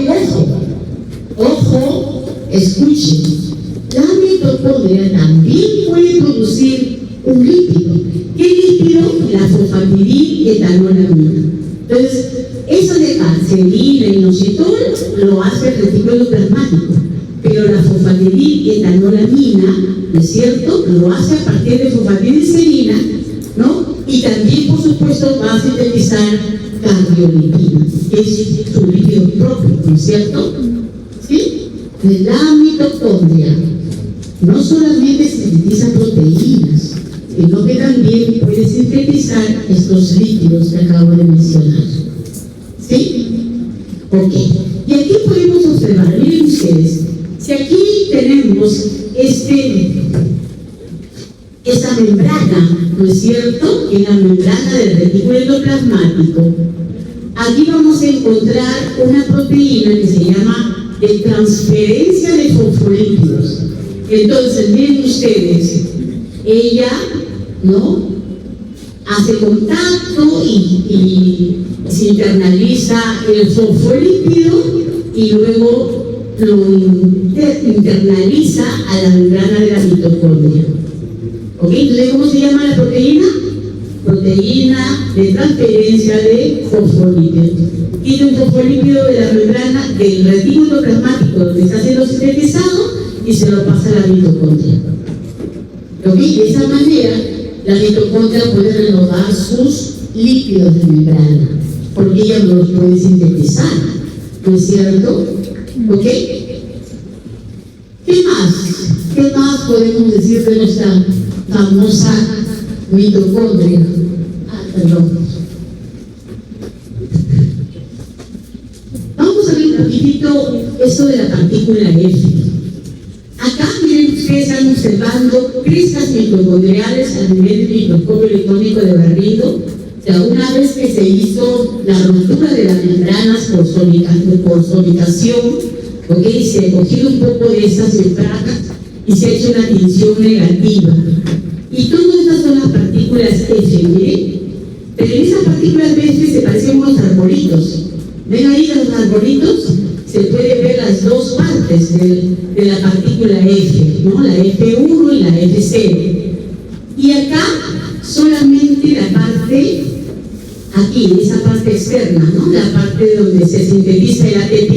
ojo, escuchen. La mitocondria también puede producir un lípido. ¿Qué lípido? La fosfatidiletolamina. Entonces, eso de carcelina y inositol lo hace el retículo endoplasmático, pero la fosfatidiletolamina, ¿no es cierto?, lo hace a partir de fosfatidilserina, ¿no? Y también, por supuesto, va a sintetizar cardiolipina, que es su lípido propio, ¿no es cierto? ¿Sí? La mitocondria no solamente sintetiza proteínas, sino que también puede sintetizar estos lípidos que acabo de mencionar. ¿Sí? Ok. Y aquí podemos observar, miren ustedes, si aquí tenemos esta membrana, ¿no es cierto?, que es la membrana del retículo endoplasmático, aquí vamos a encontrar una proteína que se llama de transferencia de fosfolípidos. Entonces, miren ustedes, ella, ¿no?, hace contacto y se internaliza el fosfolípido y luego lo internaliza a la membrana de la mitocondria. ¿Ok? Entonces, ¿cómo se llama la proteína? Proteína de transferencia de fosfolípidos. Quita un fosfolípido de la membrana del retículo endoplasmático donde está siendo sintetizado y se lo pasa a la mitocondria. ¿Ok? De esa manera, la mitocondria puede renovar sus lípidos de membrana, porque ella no los puede sintetizar, ¿no es cierto? ¿Ok? ¿Qué más podemos decir de nuestra famosa mitocondria? Perdón. Vamos a ver un poquitito esto de la partícula F. Acá, miren, ustedes están observando crestas mitocondriales a nivel del microscopio electrónico de barrido. O sea, una vez que se hizo la ruptura de las membranas por solitación, ¿ok?, se ha cogido un poco de estas membranas y se ha hecho una tinción negativa. Y todas estas son las partículas F, miren. Pero en esas partículas F se parecen unos arbolitos. ¿Ven ahí los arbolitos? Se puede ver las dos partes de la partícula F, ¿no?, la F1 y la F0. Y acá solamente la parte aquí, en esa parte externa, ¿no? La parte donde se sintetiza el ATP.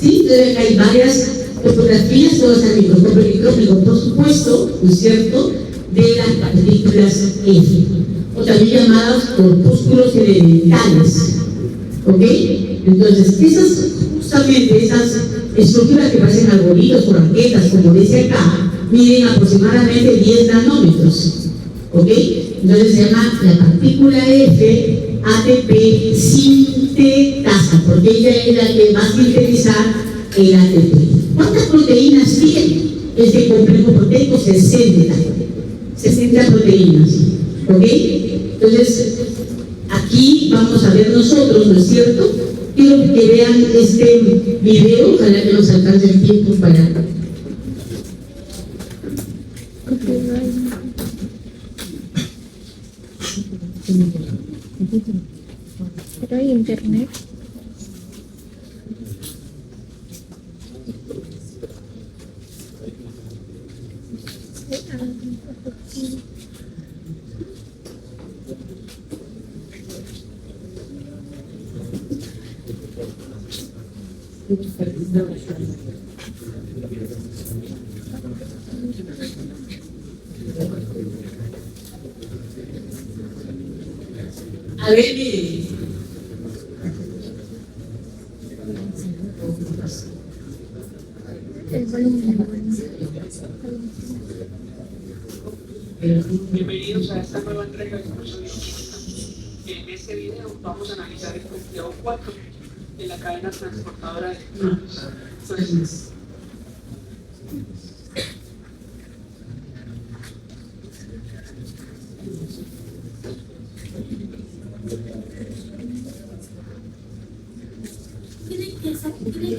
¿Sí? Entonces hay varias fotografías, todas al microscópico, por supuesto, ¿no es cierto?, de las partículas F, o también llamados corpúsculos elementales. ¿Ok? Entonces, justamente esas estructuras que parecen arbolitos o raquetas, como dice acá, miden aproximadamente 10 nanómetros. ¿Ok? Entonces se llama la partícula F ATP sintetasa, porque ella es la que va a sintetizar el ATP. ¿Cuántas proteínas tiene este complejo proteico? 60 proteínas. ¿Ok? Entonces, aquí vamos a ver nosotros, ¿no es cierto? Quiero que vean este video, ojalá que nos alcance el tiempo para... Pero hay internet. A ver, miren. El volumen. Bienvenidos a esta nueva entrega del curso de bioquímica. En este video vamos a analizar el complejo 4 de la cadena transportadora de electrones. Entonces, Tiene que desactivar la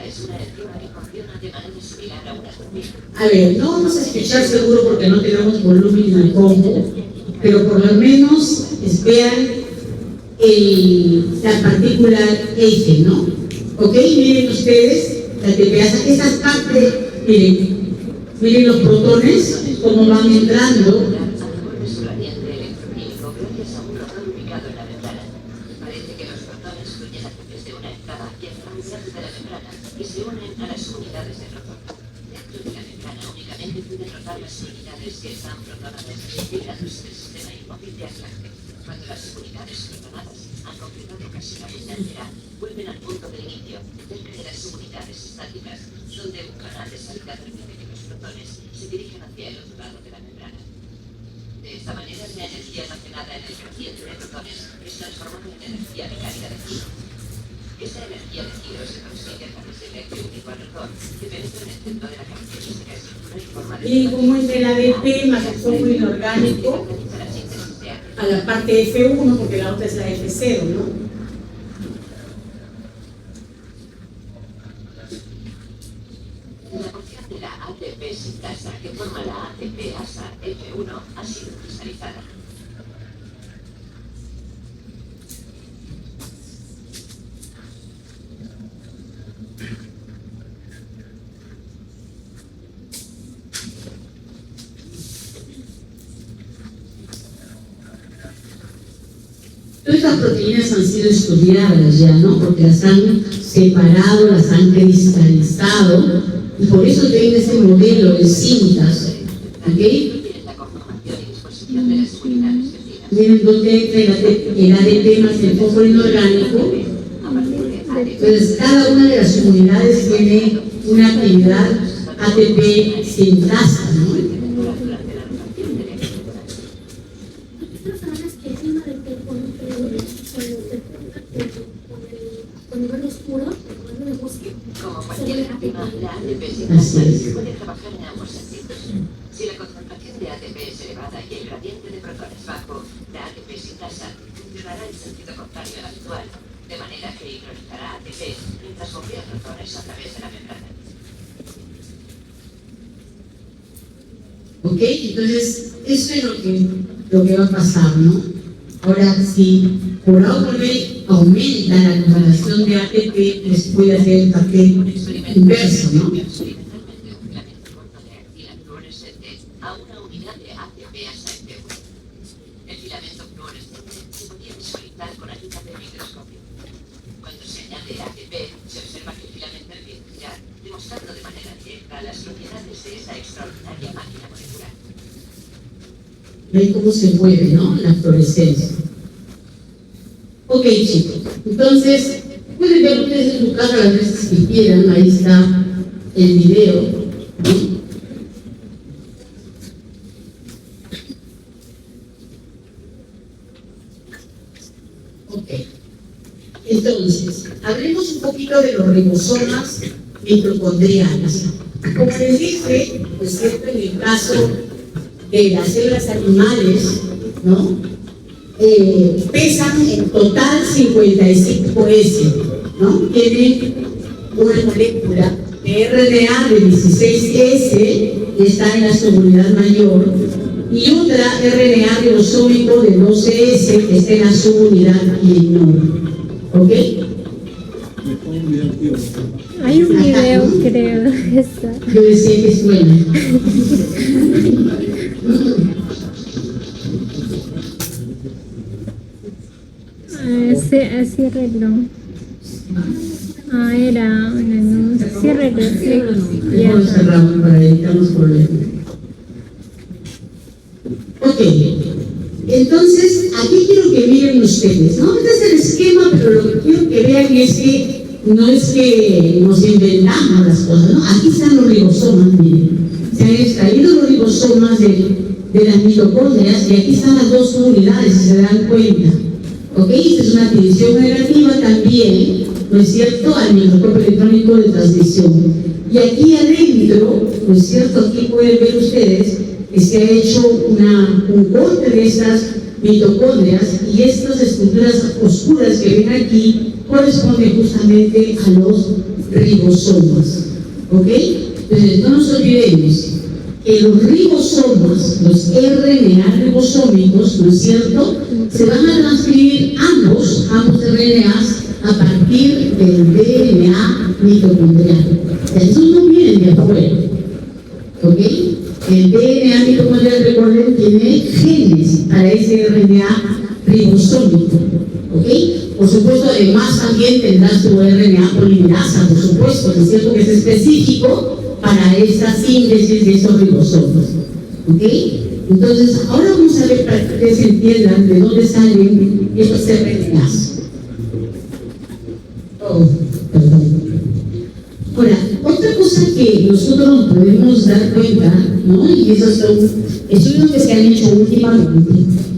es una enzima que funciona de manera similar a una turbina. A ver, no vamos a escuchar seguro porque no tenemos volumen en el combo, pero por lo menos vean la partícula F, ¿no? ¿Ok? Miren ustedes, la TPasa, esas partes, miren los protones, cómo van entrando. Acorde su radiante electroquímico gracias a un protón ubicado en la membrana. Parece que los protones fluyen a través de una entrada que atravesar de la membrana y se unen a las unidades de protón. Dentro de la membrana únicamente pueden rotar las unidades que están protonadas, librándose del sistema inmóvil de anclaje. Cuando las unidades protonadas han completado casi la vuelta entera, vuelven al punto de inicio, cerca de las unidades estáticas, donde un canal de salida permite que los protones se dirijan hacia el otro lado de la membrana. De esta manera, la energía almacenada en el gradiente de protones es transformada en energía mecánica de giro. Esta energía de giro se consigue a través del eje único al rotor, que penetra en el centro de la característica estructura en forma de... Miren cómo entra el ADP más el software inorgánico a la parte F1, porque la otra es la F0, ¿no? La porción de la ATP sintasa que forma la ATP asa F1 ha sido cristalizada. Todas estas proteínas han sido estudiadas ya, ¿no? Porque las han separado, las han cristalizado, y por eso tienen este modelo de cintas, ¿ok? Tienen la conformación y disposición de las unidades vecinas. Miren dónde entra el ADP más el fósforo inorgánico. A partir de ATP, Entonces, cada una de las unidades tiene una actividad ATP sintasa, ¿no? durante la rotación del eje. Estas personas que encima del con el verde oscuro, con el verde bosque, Como cualquier enzima, la ATP Así sintasa es. puede trabajar en ambos sentidos. Si la concentración de ATP es elevada y el gradiente de protones bajo, la ATP sintasa funcionará en sentido contrario al habitual, de manera que ionizará ATP mientras bombea protones a través de la membrana. ¿Ok? Entonces, eso es lo que va a pasar, ¿no? Ahora, si por A o por B aumenta la concentración de ATP, les puede hacer el papel inverso, ¿no? Experimentalmente, un filamento corto de actilaclones de a una unidad de ATP hasta el P1. El filamento fluorescente se podía visualizar con ayuda del microscopio. Cuando se añade ATP, se observa que el filamento empieza a girar, demostrando de manera directa las propiedades de esa extraordinaria máquina molecular. Ven cómo se mueve, ¿no? La fluorescencia. Ok, chicos. Entonces, pueden ver ustedes en su casa las veces que quieran. Ahí está el video, ¿no? Ok. Entonces, hablemos un poquito de los ribosomas mitocondriales. Como les dije, pues cierto, en el caso de las células animales, ¿no? Pesan en total 55S, ¿no? Tienen una molécula de RNA de 16S, que está en la subunidad mayor, y otra RNA ribosómico de 12S, que está en la subunidad menor. ¿Ok? Hay un video, creo, esa. Yo decía que suena. Así arregló. Era un anuncio. Sí arregló, sí. Mejor cerramos para evitar los problemas. Ok. Entonces, aquí quiero que miren ustedes, ¿no? Este es el esquema, pero lo que quiero que vean es que no es que nos inventamos las cosas, ¿no? Aquí están los ribosomas, miren. Se han extraído los ribosomas de las mitocondrias y aquí están las dos unidades, si se dan cuenta. ¿Ok? Esta es una adquisición negativa también, ¿no es cierto?, al microscopio electrónico de transmisión. Y aquí adentro, ¿no es cierto?, aquí pueden ver ustedes que se ha hecho un corte de estas mitocondrias y estas estructuras oscuras que ven aquí corresponden justamente a los ribosomas. ¿Ok? Entonces, no nos olvidemos que los ribosomas, los RNA ribosómicos, ¿no es cierto?, se van a transcribir ambos RNAs a partir del DNA mitocondrial. Estos no vienen de afuera. ¿Ok? El DNA mitocondrial, recuerden, tiene genes para ese RNA ribosómico. ¿Ok? Por supuesto, además también tendrá su RNA polimerasa, por supuesto, ¿no es cierto?, que es específico para esta síntesis de esos ribosomas. ¿Ok? Entonces, ahora vamos a ver para que ustedes entiendan de dónde salen estos RNAs. Oh, perdón. Ahora, otra cosa que nosotros nos podemos dar cuenta, ¿no?, y esos son estudios que se han hecho últimamente,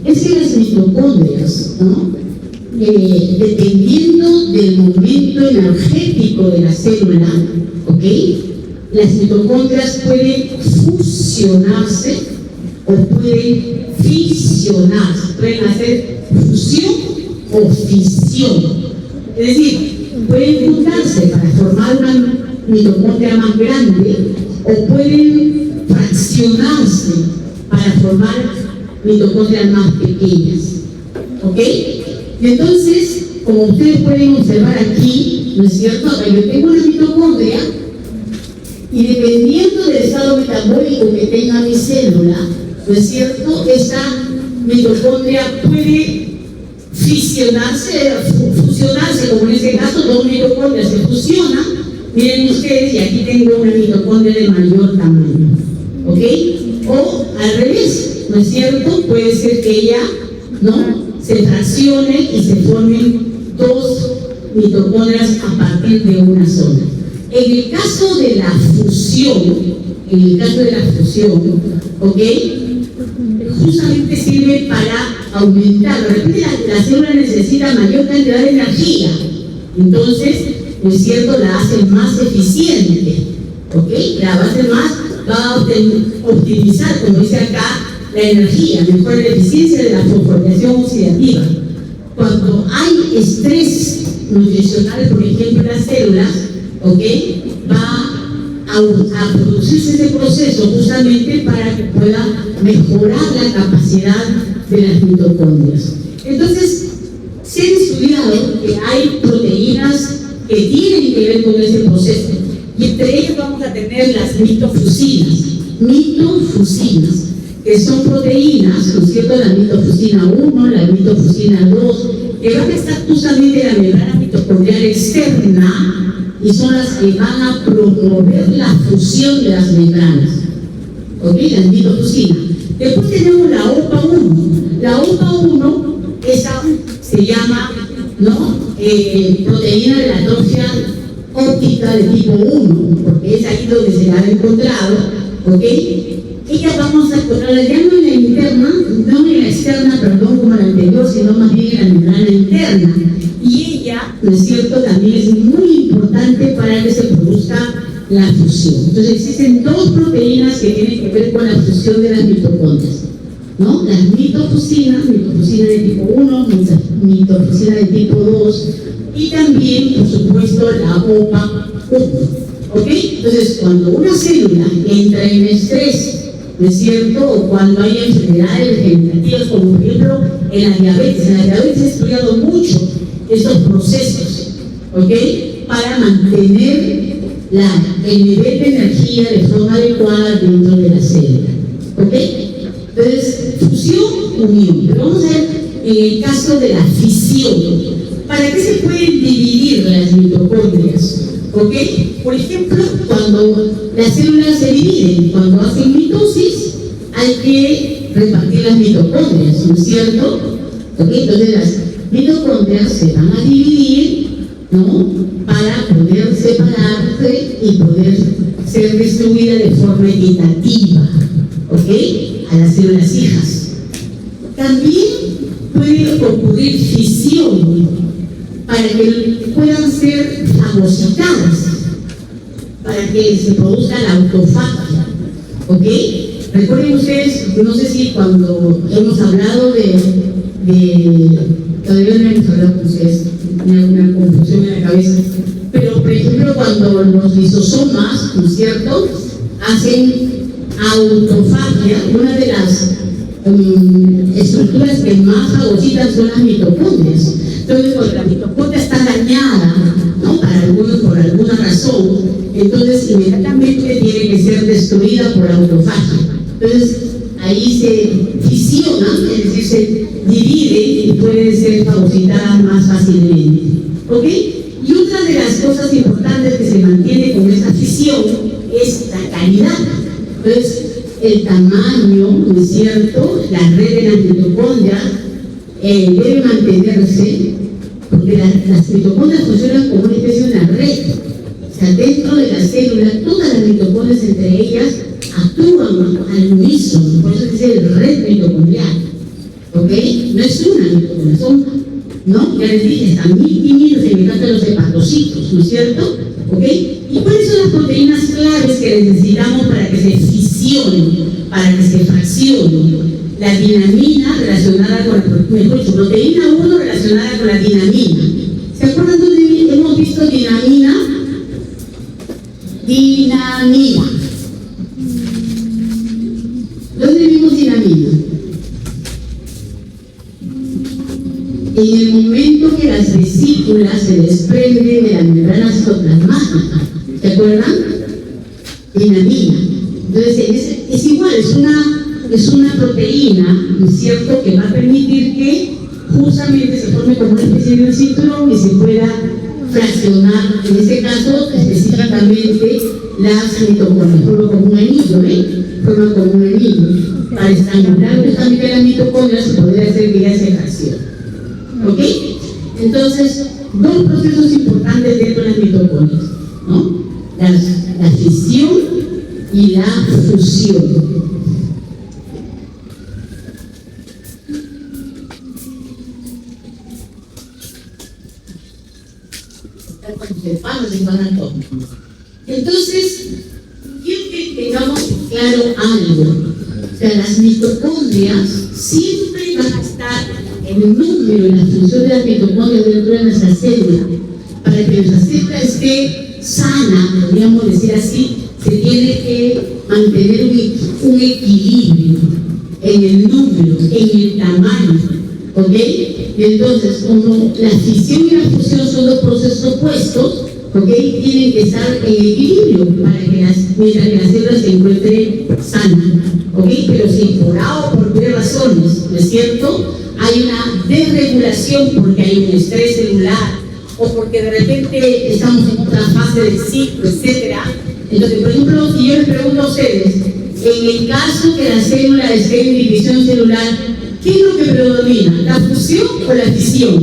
es que las mitocondrias, ¿no?, dependiendo del momento energético de la célula, ¿ok?, las mitocondrias pueden fusionarse o pueden fisionarse, pueden hacer fusión o fisión. Es decir, pueden juntarse para formar una mitocondria más grande o pueden fraccionarse para formar mitocondrias más pequeñas. ¿Ok? Y entonces, como ustedes pueden observar aquí, ¿no es cierto?, yo tengo una mitocondria y dependiendo del estado metabólico que tenga mi célula, ¿no es cierto?, esta mitocondria puede fusionarse, como en este caso, dos mitocondrias se fusionan. Miren ustedes, y aquí tengo una mitocondria de mayor tamaño. ¿Ok? O al revés, ¿no es cierto? Puede ser que ella, ¿no?, se fraccione y se formen dos mitocondrias a partir de una sola. En el caso de la fusión, ¿ok?, justamente sirve para aumentar. De repente la célula necesita mayor cantidad de energía, entonces, ¿no es cierto?, la hace más eficiente, ¿ok? La va a hacer más, va a optimizar, como dice acá, la energía, mejora la eficiencia de la fosforilación oxidativa. Cuando hay estrés nutricional, por ejemplo, en las células, ¿ok?, va a producirse ese proceso justamente para que pueda mejorar la capacidad de las mitocondrias. Entonces, se ha estudiado que hay proteínas que tienen que ver con ese proceso y entre ellas vamos a tener las mitofusinas. mitofusinas, que son proteínas, ¿no es cierto? La mitofusina 1, la mitofusina 2, que van a estar justamente en la membrana mitocondrial externa y son las que van a promover la fusión de las membranas. ¿Ok? Las mitofusinas. Después tenemos la OPA1. La OPA1, esa se llama, ¿no? Proteína de la atrofia óptica de tipo 1, porque es ahí donde se la ha encontrado, ¿ok? Ella vamos a encontrarla ya no en la interna, no en la externa, perdón, como la anterior, sino más bien en la membrana interna. Y ella, ¿no es cierto?, también es muy importante para que se produzca la fusión. Entonces existen dos proteínas que tienen que ver con la fusión de las mitocondrias, ¿no? Las mitofusinas, mitofusina de tipo 1, mitofusina de tipo 2 y también, por supuesto, la OPA1. ¿Ok? Entonces, cuando una célula entra en estrés, ¿no es cierto? O cuando hay enfermedades degenerativas, como por ejemplo en la diabetes. En la diabetes he estudiado mucho estos procesos, ¿ok? Para mantener el nivel de energía de forma adecuada dentro de la célula, ¿ok? Entonces, fusión, unión. Pero vamos a ver en el caso de la fisión. ¿Para qué se pueden dividir las mitocondrias? ¿Ok? Por ejemplo, cuando las células se dividen, cuando hacen mitosis, hay que repartir las mitocondrias, ¿no es cierto? ¿Ok? Entonces las mitocondrias se van a dividir, ¿no? Para poder separarse y poder ser distribuidas de forma equitativa, ¿ok? A las células hijas. También puede ocurrir fisión para que puedan ser fagocitadas, para que se produzca la autofagia, ¿ok? Recuerden ustedes, no sé si cuando hemos hablado todavía no hemos hablado con ustedes, me una confusión en la cabeza, pero por ejemplo cuando los lisosomas, ¿no es cierto?, hacen autofagia, una de las estructuras que más fagocitan son las mitocondrias. Entonces, cuando la mitocondria está dañada, ¿no?, por alguna razón, entonces inmediatamente tiene que ser destruida por autofagia. Entonces, ahí se fisiona, es decir, se divide y puede ser fagocitada más fácilmente. ¿Ok? Y otra de las cosas importantes que se mantiene con esta fisión es la calidad. Entonces, el tamaño, ¿no es cierto?, la red de las mitocondrias debe mantenerse, porque las mitocondrias funcionan como una especie de una red. O sea, dentro de la célula, todas las mitocondrias entre ellas actúan al unísono, por eso se dice red mitocondrial. ¿Ok? No es una mitocondria, son, ¿no? Ya les dije, están mil semejante a los hepatocitos, ¿no es cierto? ¿Ok? ¿Y cuáles son las proteínas claves que necesitamos para que se fisionen, para que se fraccionen? La dinamina relacionada con la proteína 1 relacionada con la dinamina. ¿Se acuerdan dónde hemos visto dinamina? Dinamina. ¿Dónde vimos dinamina? En el momento que las vesículas se desprenden de la membrana citoplasmática. ¿Se acuerdan? Dinamina. Entonces, es igual, es una proteína, ¿no es cierto?, que va a permitir que justamente se forme como una especie de un cinturón y se pueda fraccionar, en este caso, específicamente, las mitocondrias. Forman como un anillo, forman como un anillo. Para estrangular justamente las mitocondrias se podría hacer que ya se fraccione. ¿Ok? Entonces, dos procesos importantes dentro de las mitocondrias, ¿no? La fisión y la fusión. Entonces, quiero que tengamos claro algo. O sea, las mitocondrias siempre van a estar en el número, en la función de las mitocondrias dentro de nuestra célula. Para que nuestra célula esté sana, podríamos decir así, se tiene que mantener un equilibrio en el número, en el tamaño. ¿Ok? Y entonces, como la fisión y la fusión son dos procesos opuestos, ¿ok? Tienen que estar en equilibrio para que mientras que la célula se encuentre sana, ¿ok? Pero si por A o por B razones, ¿no es cierto?, hay una desregulación porque hay un estrés celular o porque de repente estamos en otra fase del ciclo, etc. Entonces, por ejemplo, si yo les pregunto a ustedes, en el caso que la célula esté en división celular, ¿qué es lo que predomina? ¿La fusión o la fisión?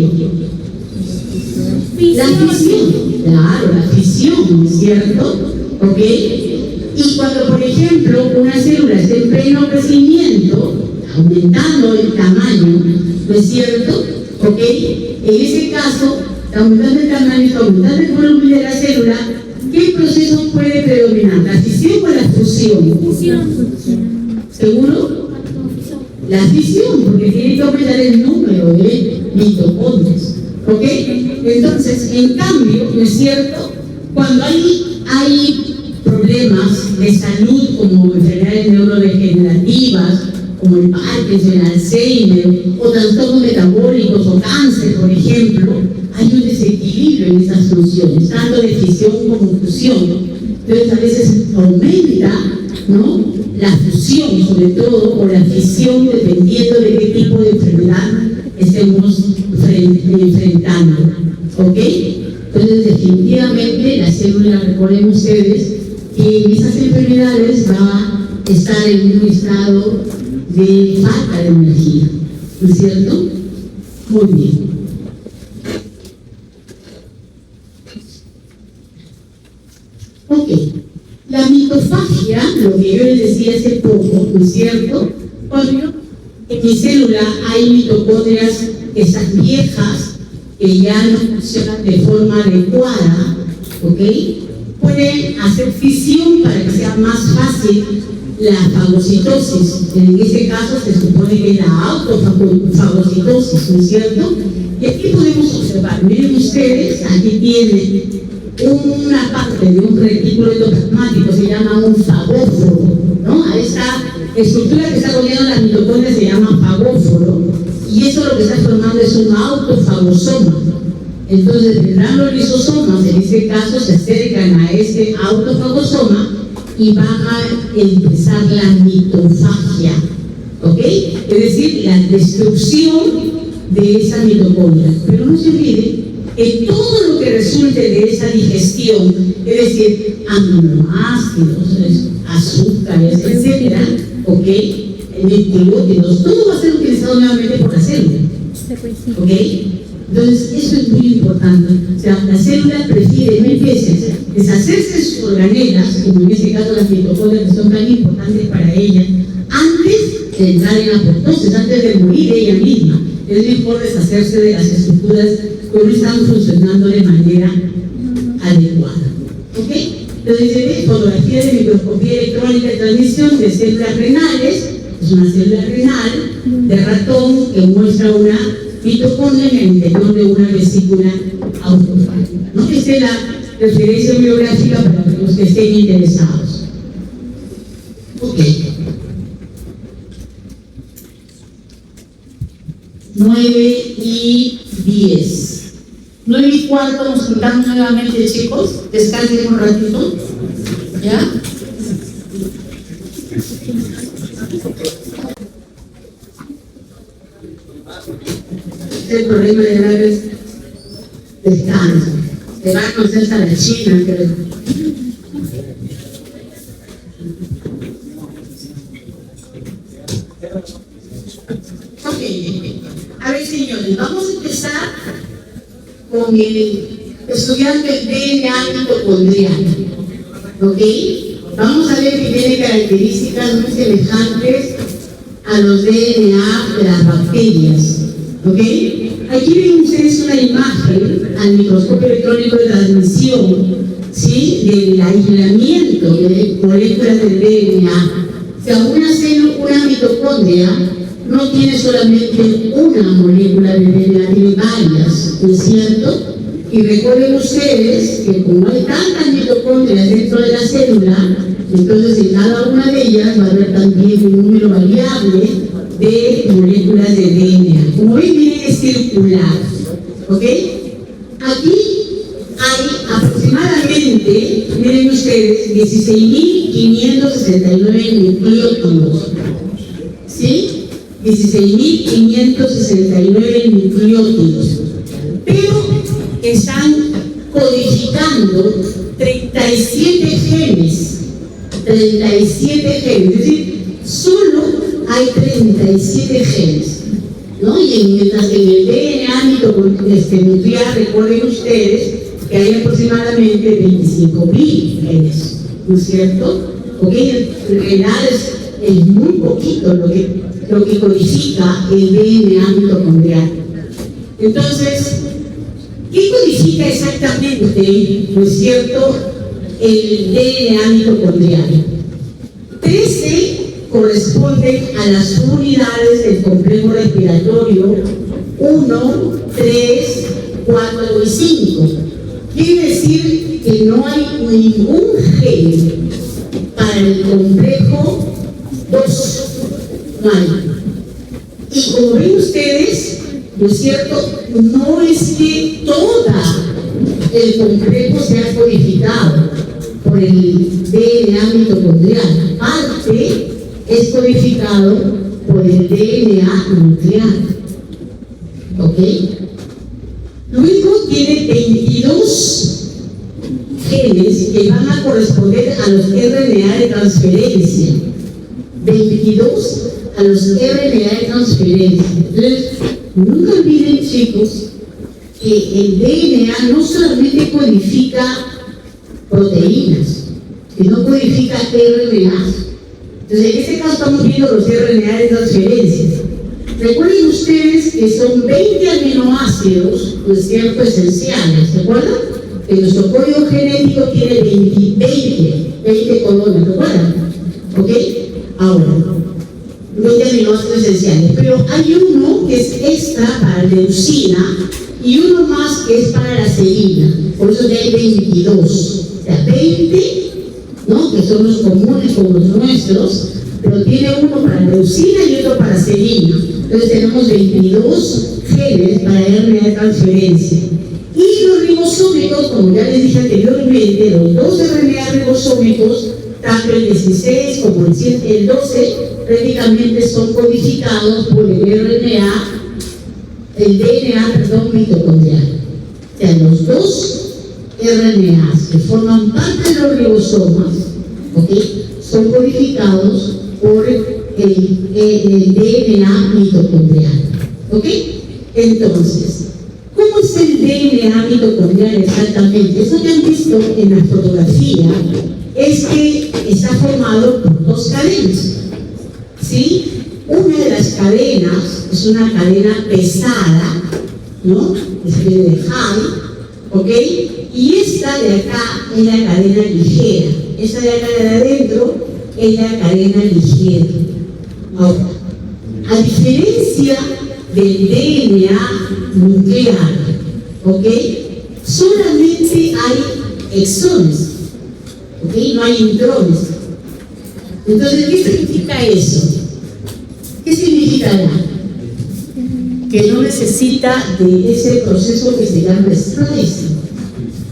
La fisión, claro, la fisión, ¿no es cierto? ¿Ok? Y cuando, por ejemplo, una célula está en pleno crecimiento, aumentando el tamaño, ¿no es cierto? ¿Ok? En ese caso, está aumentando el tamaño, está aumentando el volumen de la célula, ¿qué proceso puede predominar? ¿La fisión o la fusión? ¿Seguro? La fisión, porque tiene que aumentar el número de mitocondrias. ¿Ok? Entonces, en cambio, ¿no es cierto? Cuando hay problemas de salud como enfermedades neurodegenerativas, como el Parkinson, el Alzheimer, o trastornos metabólicos o cáncer, por ejemplo, hay un desequilibrio en esas funciones, tanto de fisión como fusión. Entonces, a veces aumenta, ¿no?, la fusión, sobre todo, o la fisión, dependiendo de qué tipo de enfermedad estemos enfrentando. ¿Ok? Entonces, definitivamente, la célula, recuerden ustedes, que en esas enfermedades va a estar en un estado de falta de energía, ¿no es cierto? Muy bien. Ok, la mitofagia, lo que yo les decía hace poco, ¿no es cierto? Cuando en mi célula hay mitocondrias que están viejas, que ya no funcionan de forma adecuada, ¿ok? Pueden hacer fisión para que sea más fácil la fagocitosis. En ese caso se supone que es la autofagocitosis, ¿no es cierto? Y aquí podemos observar, miren ustedes, aquí tienen una parte de un retículo endoplasmático, se llama un fagóforo, ¿no? A esta estructura que está rodeando las mitocondrias se llama fagóforo, y eso lo que está formando es un autofagosoma. Entonces vendrán los lisosomas, en este caso se acercan a este autofagosoma y van a empezar la mitofagia, ¿ok? Es decir, la destrucción de esa mitocondria. Pero no se olvide que todo lo que resulte de esa digestión, es decir, aminoácidos, azúcares, etcétera, ¿ok?, nucleótidos, todo va a ser utilizado nuevamente por la célula, ¿ok? Entonces, eso es muy importante. O sea, la célula prefiere mil veces deshacerse de sus organelas, como en este caso las mitocondrias, que son tan importantes para ella, antes de entrar en apoptosis, antes de morir ella misma. Es mejor deshacerse de las estructuras que no están funcionando de manera adecuada. ¿Ok? Entonces, se ve fotografía de microscopía electrónica de transmisión de células renales. Es una célula renal de ratón que muestra una mitocondria en el interior de una vesícula autofágica, ¿no? Esta es la referencia bibliográfica para los que estén interesados. Ok. 9:10. 9:15 nos juntamos nuevamente, chicos. Descansen un ratito. ¿Ya? El problema de la vez descanso. Te va a conocer hasta la China, creo. Ok. A ver, señores, vamos a empezar con el estudiante del DNA mitocondrial. ¿Ok? Vamos a ver que tiene características muy semejantes a los DNA de las bacterias. ¿Ok? Aquí ven ustedes una imagen al microscopio electrónico de transmisión, ¿sí?, del aislamiento de moléculas del DNA. O sea, una mitocondria no tiene solamente una molécula de DNA, tiene varias, ¿no es cierto? Y recuerden ustedes que como hay tantas mitocondrias dentro de la célula, entonces en cada una de ellas va a haber también un número variable de moléculas de DNA. Como ven, miren, es circular, ¿ok? Aquí hay aproximadamente ustedes 16.569 nucleótidos. ¿Sí? 16.569 nucleótidos. Pero están codificando 37 genes. 37 genes. Es decir, solo hay 37 genes. ¿No? Y mientras que en el DNA nuclear, recuerden ustedes que hay aproximadamente 25.000 genes, ¿no es cierto? Porque en realidad es muy poquito lo que codifica el DNA mitocondrial. Entonces, ¿qué codifica exactamente, no es cierto, el DNA mitocondrial? 13 corresponden a las unidades del complejo respiratorio 1, 3, 4 y 5. Quiere decir que no hay ningún gen para el complejo 2. No hay. Y como ven ustedes, ¿no es cierto? No es que todo el complejo sea codificado por el DNA mitocondrial. Parte es codificado por el DNA nuclear. ¿Ok? Luego tiene 22 genes que van a corresponder a los RNA de transferencia. 22 a los RNA de transferencia. Entonces, nunca olviden, chicos, que el DNA no solamente codifica proteínas, sino codifica RNA. Entonces, en este caso estamos viendo los RNA de transferencias. Recuerden ustedes que son 20 aminoácidos, ¿no es cierto?, esenciales, ¿se acuerdan? Que nuestro código genético tiene 20 colones, ¿se acuerdan? ¿Ok? Ahora, 20 aminoácidos esenciales, pero hay uno que es extra para la leucina y uno más que es para la serina, por eso ya hay 22, o sea, 20, ¿no?, que son los comunes como los nuestros, pero tiene uno para leucina y otro para serina. Entonces tenemos 22 genes para RNA de transferencia. Y los ribosómicos, como ya les dije anteriormente, los 2 RNA ribosómicos, tanto el 16 como el 12, prácticamente son codificados por el DNA mitocondrial. O sea, los 2 RNAs que forman parte de los ribosomas, ¿ok?, son codificados por el DNA mitocondrial. ¿Ok? Entonces, ¿cómo es el DNA mitocondrial exactamente? Eso que han visto en la fotografía es que está formado por 2 cadenas. ¿Sí? Una de las cadenas es una cadena pesada, ¿no? Es de high, ¿ok? Y esta de acá es la cadena ligera. Esta de acá de adentro es la cadena ligera. Ahora, a diferencia del DNA nuclear, ¿ok?, solamente hay exones, ¿ok?, no hay intrones. Entonces, ¿qué significa eso? ¿Qué significará? Que no necesita de ese proceso que se llama splicing.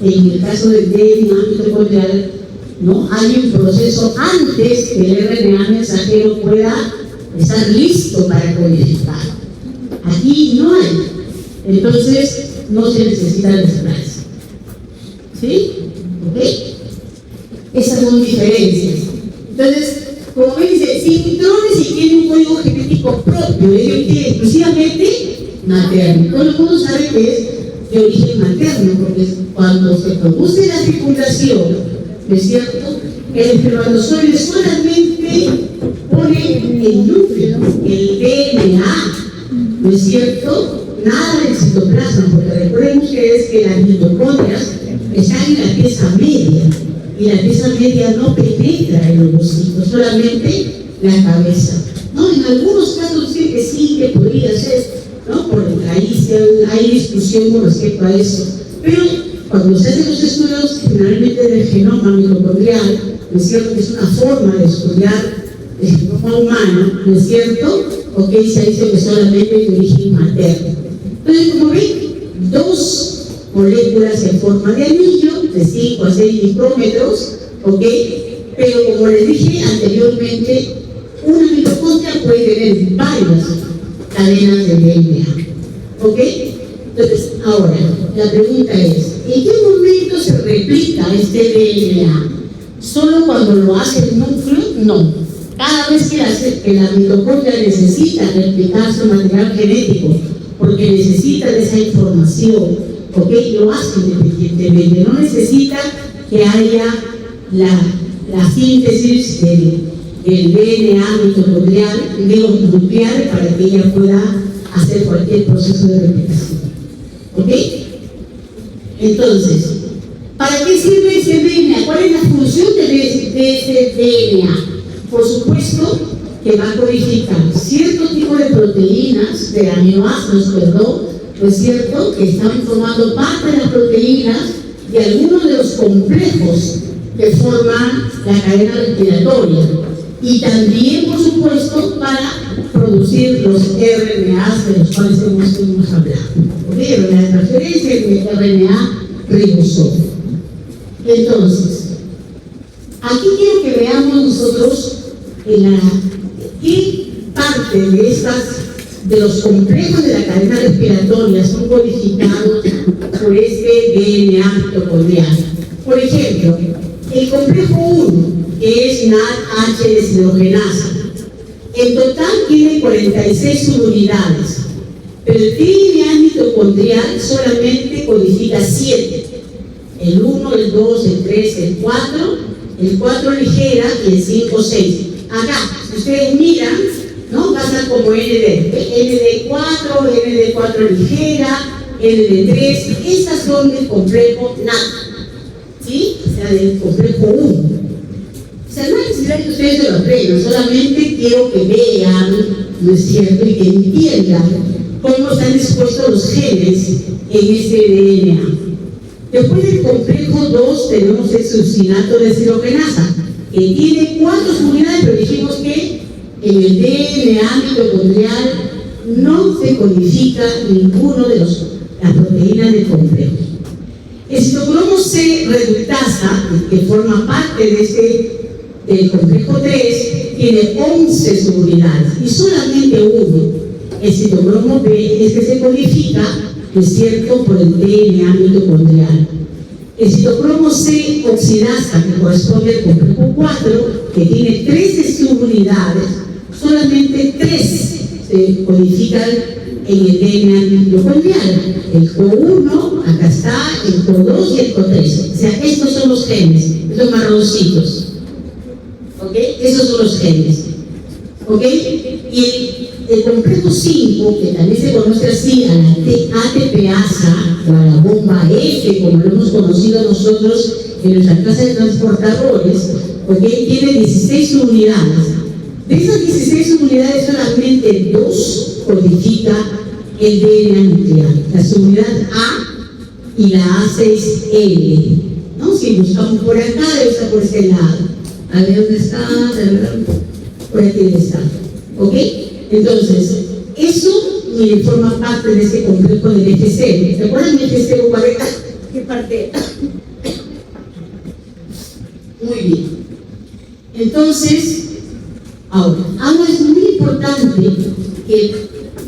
En el caso del DNA mitocondrial, ¿no?, hay un proceso antes que el RNA mensajero pueda estar listo para codificar. Aquí no hay. Entonces, no se necesita el splicing. ¿Sí? ¿Ok? Esas son diferencias. Entonces, como ven, dice, sin intrones y tiene un código genético propio, es exclusivamente materno. Todo el mundo sabe que es de origen materno, porque cuando se produce la fecundación, ¿no es cierto?, el espermatozoide solamente pone el núcleo, el DNA, ¿no es cierto?, nada del citoplasma, porque recuerden ustedes que las mitocondrias están en la pieza media, y la pieza media no penetra el ovocito, solamente la cabeza, ¿no? En algunos casos sí que podría ser, ¿no?, porque ahí hay discusión con respecto a eso, pero cuando se hacen los estudios generalmente del genoma mitocondrial, ¿no es cierto?, que es una forma de estudiar el genoma humano, ¿no es cierto?, ok, se dice que solamente de origen materno. Entonces, como ven, 2 moléculas en forma de anillo de 5 a 6 micrómetros, ¿ok? Pero como les dije anteriormente, una mitocondria puede tener varias cadenas de DNA, ¿ok? Entonces, ahora, la pregunta es, ¿en qué momento se replica este DNA? ¿Solo cuando lo hace el núcleo? No. Cada vez que la mitocondria necesita replicar su material genético, porque necesita de esa información, ¿ok? Lo hace independientemente, no necesita que haya la síntesis del DNA mitocondrial, nuclear, para que ella pueda hacer cualquier proceso de replicación. ¿Ok? Entonces, ¿para qué sirve ese DNA? ¿Cuál es la función de ese DNA? Por supuesto que va a codificar cierto tipo de proteínas, de aminoácidos, perdón, ¿no es cierto?, que están formando parte de las proteínas de algunos de los complejos que forman la cadena respiratoria, y también, por supuesto, para producir los RNAs de los cuales hemos hablado. ¿Okay? RNA de transferencia y RNA ribosoma. Entonces, aquí quiero que veamos nosotros qué parte de los complejos de la cadena respiratoria son codificados por este DNA mitocondrial. Por ejemplo, el complejo 1, que es NADH deshidrogenasa, en total tiene 46 subunidades, pero el DNA mitocondrial solamente codifica 7. El 1, el 2, el 3, el 4 ligera y el 5, 6. Acá, si ustedes miran, ¿no? Pasa como ND4, ND4 ligera, ND3, estas son del complejo NAD, ¿sí? O sea, del complejo 1. O sea, no es necesario que ustedes se lo aprendan, solamente quiero que vean, ¿no es cierto?, y que entiendan cómo están dispuestos los genes en ese DNA. Después del complejo 2 tenemos el succinato deshidrogenasa, que tiene 4 subunidades, pero dijimos que en el DNA mitocondrial no se codifica ninguno de las proteínas del complejo. El citocromo C reductasa, que forma parte del complejo 3, tiene 11 subunidades y solamente uno, el citocromo B, es que se codifica, es cierto, por el DNA mitocondrial. El citocromo C oxidasa, que corresponde al complejo 4, que tiene 13 subunidades, solamente 3 se codifican en el DNA mitocondrial. El CO1, acá está, el CO2 y el CO3. O sea, estos son los genes, estos marroncitos. ¿Ok? Esos son los genes. ¿Ok? Y el complejo 5, que también se conoce así, a la ATPasa, o a la bomba F, como lo hemos conocido nosotros en nuestra clase de transportadores, ¿ok? Tiene 16 unidades. De esas 16 unidades, solamente 2 codifica el DNA nuclear, la subunidad A y la A6L. ¿No? Si buscamos por acá, debe estar por este lado. A ver dónde está, por aquí está. ¿Ok? Entonces, eso forma parte de ese complejo del FC. ¿Se acuerdan del FC40? ¿Qué parte? Muy bien. Entonces, ahora es muy importante que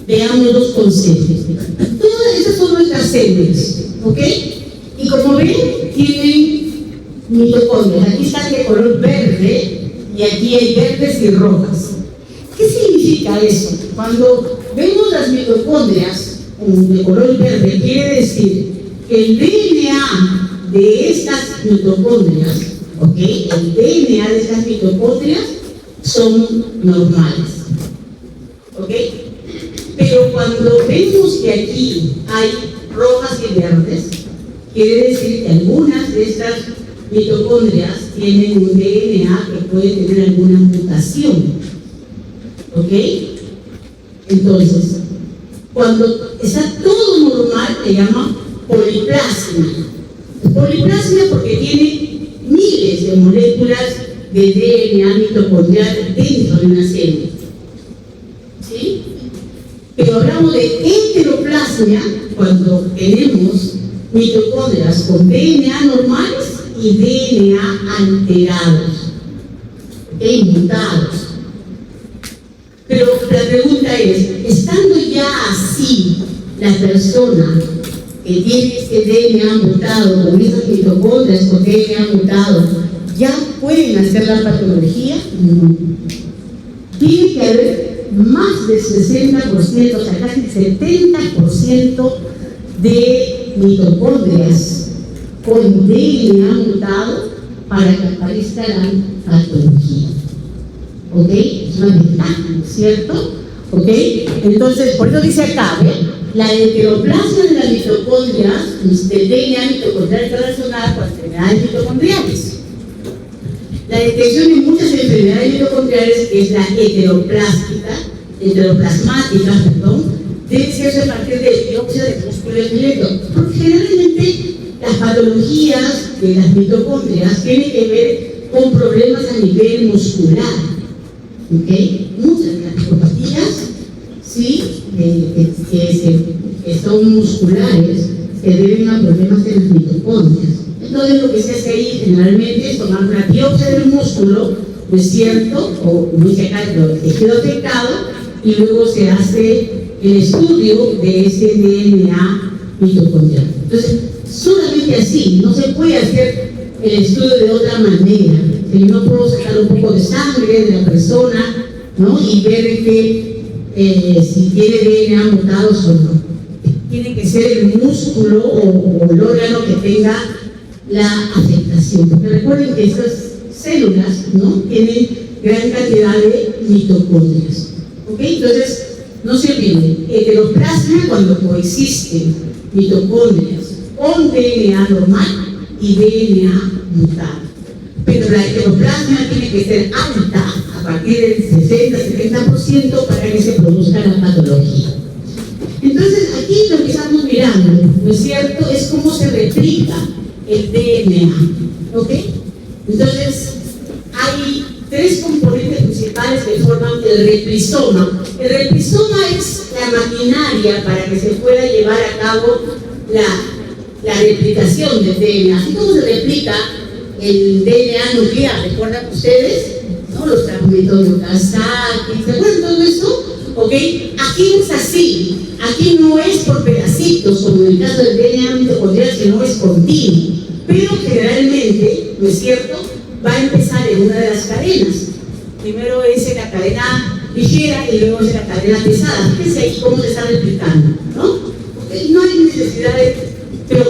veamos dos conceptos. Todas estas son nuestras células, ¿ok? Y como ven, tienen mitocondrias. Aquí están de color verde y aquí hay verdes y rojas. ¿Qué significa eso? Cuando vemos las mitocondrias de color verde, quiere decir que el DNA de estas mitocondrias, ¿ok? El DNA de estas mitocondrias son normales, ¿ok? Pero cuando vemos que aquí hay rojas y verdes, quiere decir que algunas de estas mitocondrias tienen un DNA que puede tener alguna mutación. ¿Ok? Entonces, cuando está todo normal, se llama poliplasmia. Poliplasmia porque tiene miles de moléculas de DNA mitocondrial dentro de una célula. ¿Sí? Pero hablamos de heteroplasmia cuando tenemos mitocondrias con DNA normales y DNA alterados, mutados. Pero la pregunta es, estando ya así la persona que tiene este DNA mutado, con esas mitocondrias con DNA mutado, ¿ya pueden hacer la patología? No. Tiene que haber más del 60%, o sea, casi el 70% de mitocondrias con DNA mutado para que aparezca la patología. ¿Ok? Es una ventaja, ¿cierto? ¿Ok? Entonces, por eso dice acá, ¿ve? La heteroplasia de las mitocondrias, del DNA mitocondrial está relacionada con enfermedades mitocondriales. La detección de muchas enfermedades mitocondriales, que es la heteroplasmática, debe hacerse a partir de biopsia de músculo esqueleto. Porque generalmente las patologías de las mitocondrias tienen que ver con problemas a nivel muscular. ¿Okay? Muchas de las neuropatías, ¿sí? que son musculares, se deben a problemas de las mitocondrias. Entonces lo que se hace ahí generalmente es tomar una biopsia del músculo, ¿no es cierto? O como dice acá, el tejido afectado, y luego se hace el estudio de ese DNA mitocondrial. Entonces, solamente así, no se puede hacer el estudio de otra manera. Yo no puedo sacar un poco de sangre de la persona, ¿no? Y ver que si tiene DNA mutados o no. Tiene que ser el músculo o el órgano que tenga la afectación. Porque recuerden que esas células, ¿no? Tienen gran cantidad de mitocondrias. ¿Ok? Entonces, no se olviden, heteroplasia cuando coexisten mitocondrias con DNA normal y DNA mutado. Pero la heteroplasia tiene que ser alta, a partir del 60-70%, para que se produzca la patología. Entonces, aquí lo que estamos mirando, ¿no es cierto?, es cómo se replica el DNA. ¿Ok? Entonces, hay tres componentes principales que forman el replisoma. El replisoma es la maquinaria para que se pueda llevar a cabo la replicación del DNA. Así como se replica el DNA nuclear, ¿recuerdan ustedes? ¿No? Los fragmentos de Okazaki, ¿se acuerdan todo eso? ¿Ok? Aquí no es así. Aquí no es por pedacitos, como en el caso del DNA mitocondrial, sino es continuo. Pero generalmente, ¿no es cierto?, va a empezar en una de las cadenas. Primero es en la cadena ligera y luego es en la cadena pesada. Fíjense ahí cómo se está replicando, ¿no? ¿Okay? No hay necesidad de... Pero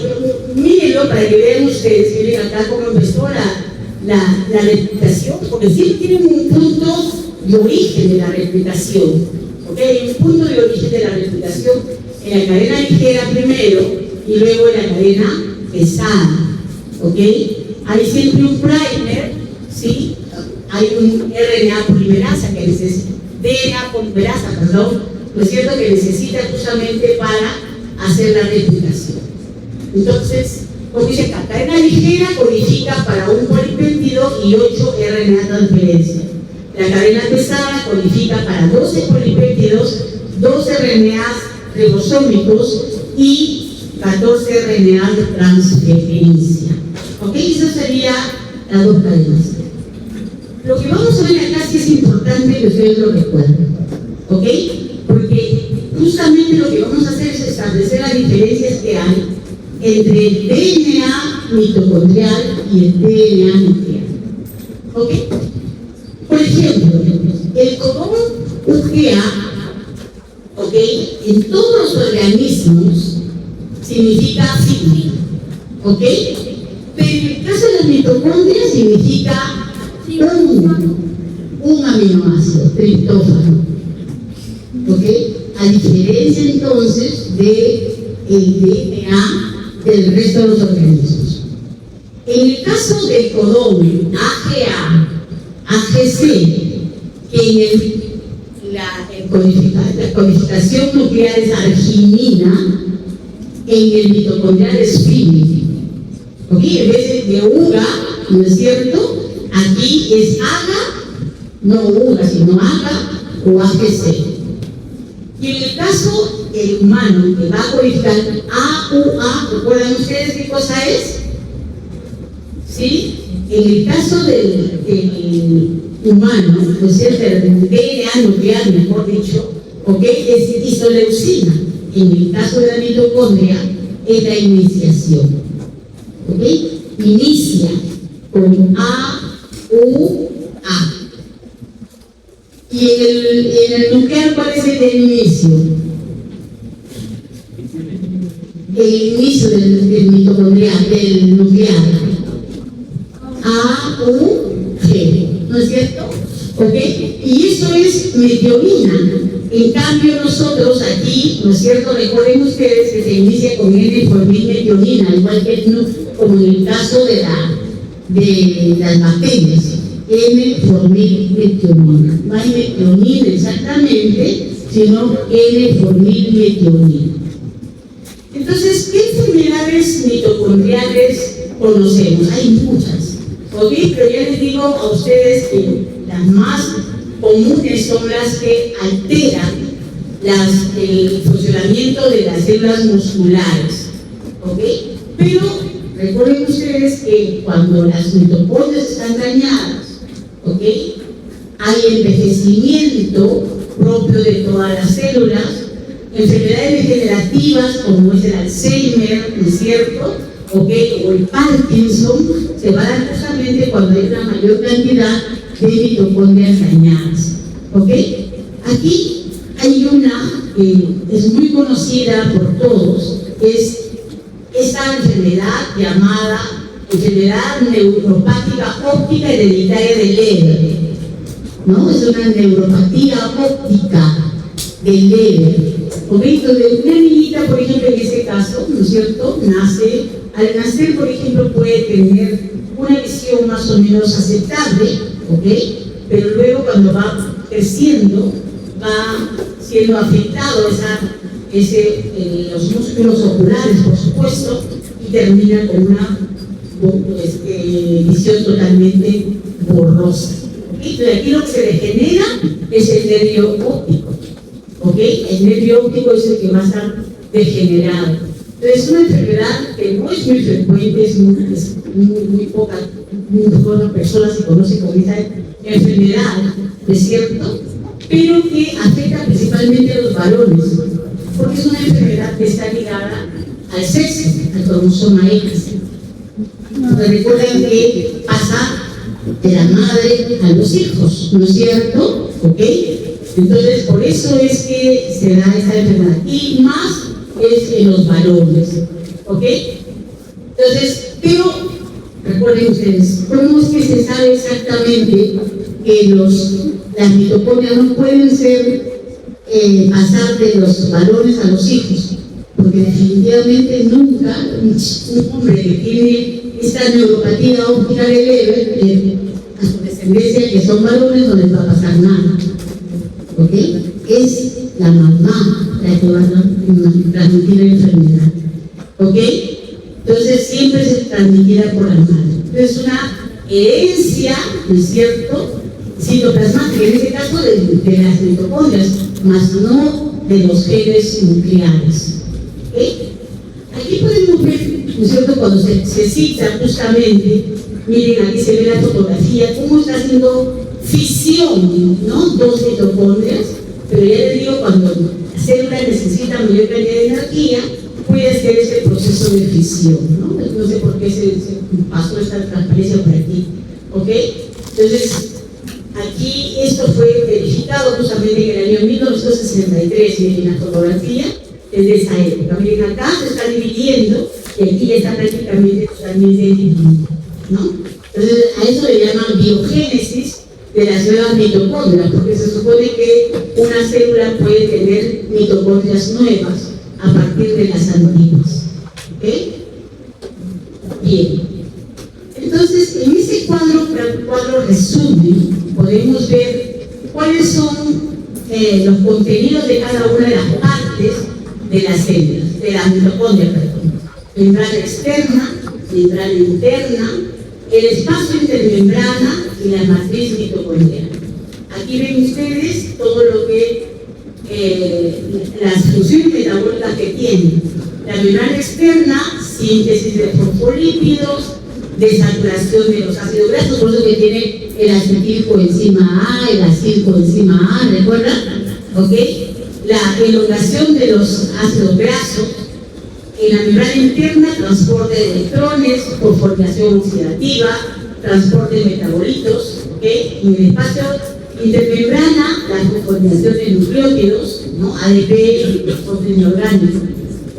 mírenlo para que vean ustedes, miren acá cómo empezó la replicación, porque siempre tienen un punto de origen de la replicación. ¿Ok? Hay un punto de origen de la replicación en la cadena ligera primero y luego en la cadena pesada. ¿Ok? Hay siempre un primer, ¿sí? Hay un RNA polimerasa que necesita, DNA polimerasa, perdón, ¿no es cierto?, que necesita justamente para hacer la replicación. Entonces, como dice acá, cadena ligera codifica para un polipéptido y 8 RNA de transferencia. La cadena pesada codifica para 12 polipéptidos, 12 RNAs ribosómicos y 14 RNA de transferencia. ¿Ok? Eso sería las dos cadenas. Lo que vamos a ver acá sí es importante que ustedes lo recuerden. ¿Ok? Porque justamente lo que vamos a hacer es establecer las diferencias que hay entre el DNA mitocondrial y el DNA nuclear. ¿Ok? Por ejemplo, el codón UGA, ¿ok?, en todos los organismos significa fibra. ¿Ok? Pero en el caso de las mitocondrias significa un aminoácido, triptófano. ¿Ok? A diferencia entonces del DNA del resto de los organismos. En el caso del codón AGA, AGC, que en la codificación nuclear es arginina, en el mitocondrial es fibrin. ¿Ok? En vez de UGA, ¿no es cierto?, aquí es AGA, no UGA, sino AGA o AGC. Y en el caso del humano, que va a codificar AUA, ¿recuerdan ustedes qué cosa es? ¿sí? En el caso del humano, ¿no es cierto? El DNA nuclear, mejor dicho, ¿ok? Es isoleucina. En el caso de la mitocondria, es la iniciación, ¿ok? Inicia con A, U, A. Y en el nuclear, ¿cuál es el inicio? El inicio del mitocondrial, del nuclear. A, U, G, ¿no es cierto? ¿Ok? Y eso es metionina. En cambio nosotros aquí, ¿no es cierto? Recuerden ustedes que se inicia con N-formilmetionina, igual que como en el caso de las bacterias. N-formilmetionina. No hay metionina exactamente, sino N-formilmetionina. Entonces, ¿qué enfermedades mitocondriales conocemos? Hay muchas, ¿ok? Pero ya les digo a ustedes que las más comunes son las que alteran el funcionamiento de las células musculares, ¿ok? Pero recuerden ustedes que cuando las mitocondrias están dañadas, ¿ok? Hay envejecimiento propio de todas las células, enfermedades degenerativas como es el Alzheimer, ¿no es cierto? ¿Ok? O el Parkinson, se va a dar justamente cuando hay una mayor cantidad de mitocondrias dañadas, ¿ok? Aquí hay una que es muy conocida por todos, es esta enfermedad llamada enfermedad neuropática óptica hereditaria de Leber, ¿no? Es una neuropatía óptica de Leber, ¿ok? Entonces, una niñita, por ejemplo, en este caso, ¿no es cierto?, al nacer, por ejemplo, puede tener una visión más o menos aceptable, ¿ok? Pero luego cuando va creciendo, va siendo afectado los músculos oculares, por supuesto, y termina con una visión totalmente borrosa. ¿Okay? Entonces aquí lo que se le genera es el nervio óptico, ¿ok? El nervio óptico es el que va a estar degenerado. Entonces es una enfermedad que no es muy frecuente, es muy pocas personas se conocen con esta enfermedad, ¿es cierto? Pero que afecta principalmente a los varones, porque es una enfermedad que está ligada al sexo, al cromosoma X. Recuerden que pasa de la madre a los hijos, ¿no es cierto? ¿Ok? Entonces, por eso es que se da esta enfermedad. Y más es en los varones, ¿ok? Entonces, pero recuerden ustedes, ¿cómo es que se sabe exactamente que las mitocondrias no pueden pasar de los varones a los hijos? Porque definitivamente nunca un hombre que tiene esta neuropatía óptica de Leber, a su descendencia que son varones, no les va a pasar nada, ¿ok? Es la mamá la que va a transmitir la enfermedad, ¿ok? Entonces siempre se transmitida por la madre. Entonces una herencia, ¿no es cierto?, citoplasmática, en este caso de las mitocondrias, más no de los genes nucleares, ¿ok? Aquí podemos ver, ¿no es cierto?, cuando se cita justamente, miren, aquí se ve la fotografía, cómo está haciendo fisión, ¿no?, dos mitocondrias. Pero ya les digo, cuando la célula necesita mayor cantidad de energía, puede hacer ese proceso de fisión, ¿no? No sé por qué se pasó esta transparencia por aquí, ¿ok? Entonces, aquí esto fue verificado justamente en el año 1963, miren la fotografía, es de esa época. Miren, acá se está dividiendo y aquí ya está prácticamente totalmente dividido, ¿no? Entonces, a eso le llaman biogénesis de las nuevas mitocondrias, porque se supone que una célula puede tener mitocondrias nuevas a partir de las antiguas, ¿ok? Bien, entonces en ese cuadro resumen podemos ver cuáles son los contenidos de cada una de las partes de las células, de las mitocondrias, perdón. Membrana externa, membrana interna, el espacio intermembrana y la matriz mitocondrial. Aquí ven ustedes todo lo que las funciones metabólicas que tiene. La membrana externa, síntesis de fosfolípidos, desaturación de los ácidos grasos, por eso que tiene el acetilcoenzima A, el acilcoenzima A, ¿recuerdan? ¿Ok? La elongación de los ácidos grasos. En la membrana interna, transporte de electrones por formación oxidativa, transporte de metabolitos, ¿okay? En el espacio intermembrana, la conformación de nucleótidos, ¿no? ADP, transporte inorgánico,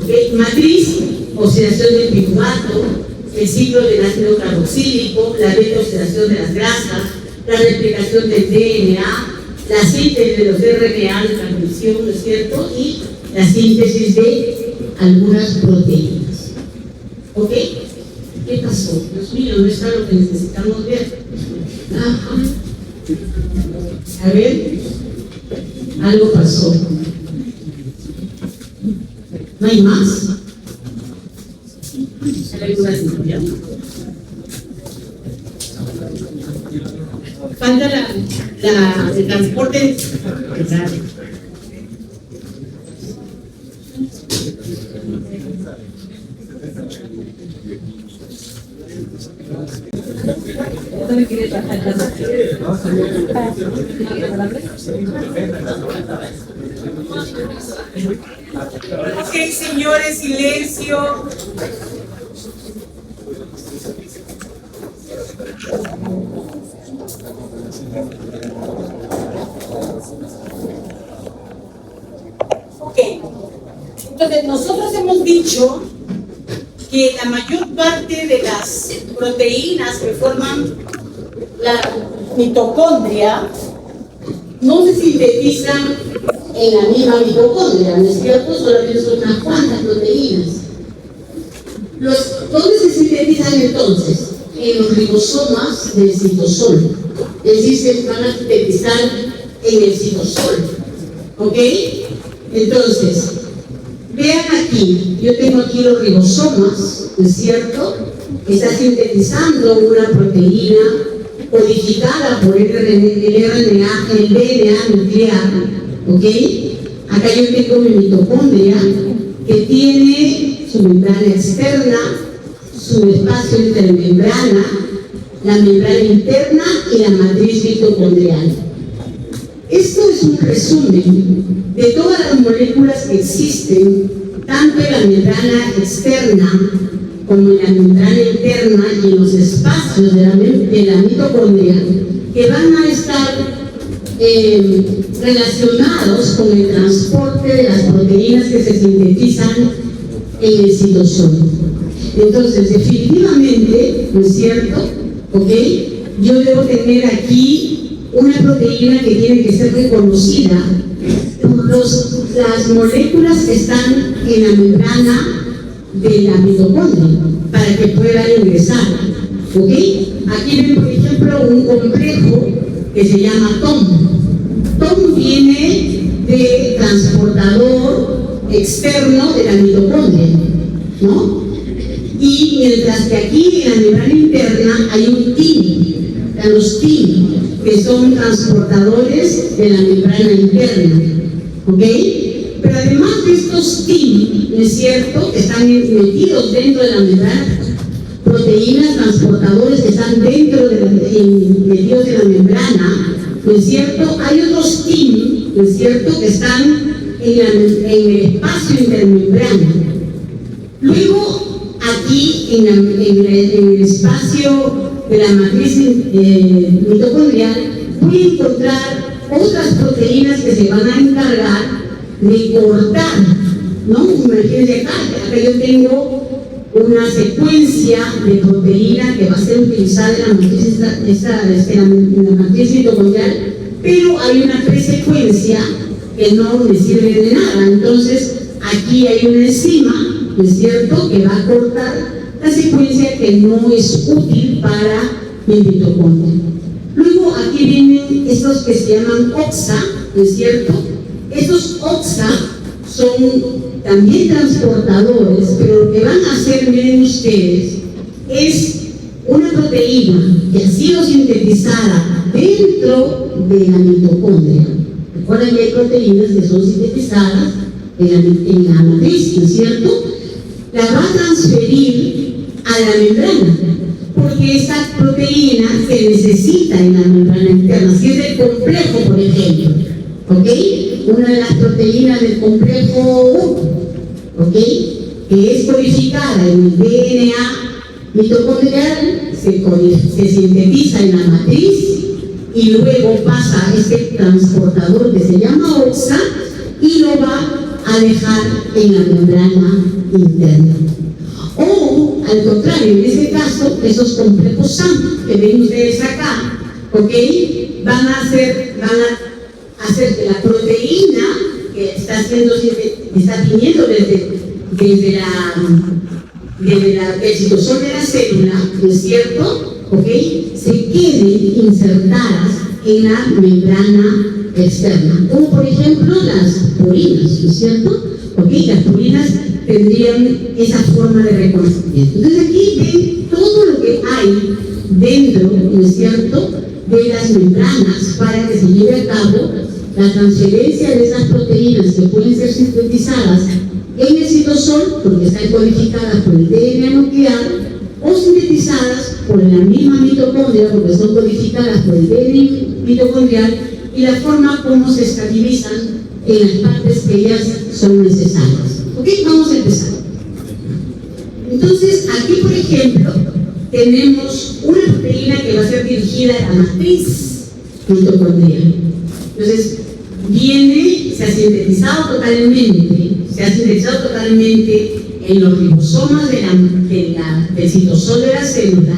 ¿okay? Matriz, oxidación del piruvato, el ciclo del ácido carboxílico, la beta-oxidación de las grasas, la replicación del DNA, la síntesis de los RNA de transmisión, ¿no es cierto? Y la síntesis de algunas proteínas. ¿Ok? ¿Qué pasó? Dios mío, no está lo que necesitamos ver. A ver, algo pasó. ¿No hay más? Falta el transporte. Ok, señores, silencio. Ok, entonces nosotros hemos dicho que la mayor parte de las proteínas que forman la mitocondria no se sintetizan en la misma mitocondria, ¿no es cierto? Solamente son unas cuantas proteínas. ¿Dónde se sintetizan entonces? En los ribosomas del citosol. Es decir, se van a sintetizar en el citosol. ¿Ok? Entonces, vean aquí, yo tengo aquí los ribosomas, ¿no es cierto? Está sintetizando una proteína codificada por el RNA, el DNA nuclear, ¿ok? Acá yo tengo mi mitocondria que tiene su membrana externa, su espacio intermembrana, la membrana interna y la matriz mitocondrial. Esto es un resumen de todas las moléculas que existen, tanto en la membrana externa como en la membrana interna y en los espacios de la mitocondria, que van a estar relacionados con el transporte de las proteínas que se sintetizan en el citosol. Entonces, definitivamente, ¿no es cierto? ¿Ok? Yo debo tener aquí una proteína que tiene que ser reconocida por las moléculas que están en la membrana de la mitocondria para que pueda ingresar. ¿Ok? Aquí ven, por ejemplo, un complejo que se llama TOM. TOM viene de transportador externo de la mitocondria, ¿no? Y mientras que aquí en la membrana interna hay un TIM, los TIM, que son transportadores de la membrana interna, ¿ok? Pero además de estos TIM, ¿no es cierto?, que están metidos dentro de la membrana, proteínas transportadores que están dentro metidos en la membrana, ¿no es cierto? Hay otros TIM, ¿no es cierto?, que están en el espacio intermembrana. Luego, aquí en el espacio de la matriz mitocondrial, voy a encontrar otras proteínas que se van a encargar de cortar, ¿no? Imagínense acá yo tengo una secuencia de proteína que va a ser utilizada en la matriz mitocondrial, pero hay una presecuencia que no me sirve de nada. Entonces, aquí hay una enzima, ¿no es cierto?, que va a cortar la secuencia que no es útil para mi mitocondria. Luego, aquí vienen estos que se llaman OXA, ¿no es cierto? Estos OXA son también transportadores, pero lo que van a hacer, miren ustedes, es una proteína que ha sido sintetizada dentro de la mitocondria. Recuerden que hay proteínas que son sintetizadas en la matriz, ¿no es cierto? La va a transferir a la membrana. porque esa proteína se necesita en la membrana interna, si es del complejo, por ejemplo, ¿ok? Una de las proteínas del complejo 1, ¿ok? Que es codificada en el DNA mitocondrial, se sintetiza en la matriz y luego pasa a este transportador que se llama OXA y lo va a dejar en la membrana interna. O, al contrario, en este caso, esos complejos SAM que ven ustedes acá, ¿ok? Van a hacer que la proteína que está viniendo desde el citosol de la célula, ¿no es cierto? ¿Ok? Se queden insertadas en la membrana externa, como por ejemplo las purinas, ¿no es cierto? ¿Ok? Las purinas tendrían esa forma de reconocimiento. Entonces aquí ven todo lo que hay dentro, ¿no es cierto?, de las membranas para que se lleve a cabo la transferencia de esas proteínas que pueden ser sintetizadas en el citosol, porque están codificadas por el DNA nuclear, o sintetizadas por la misma mitocondria, porque son codificadas por el DNA mitocondrial, y la forma como se estabilizan en las partes que ellas son necesarias. ¿Ok? Vamos a empezar. Entonces, aquí, por ejemplo, tenemos una proteína que va a ser dirigida a la matriz mitocondrial. Entonces, se ha sintetizado totalmente en los ribosomas del citosol de la célula,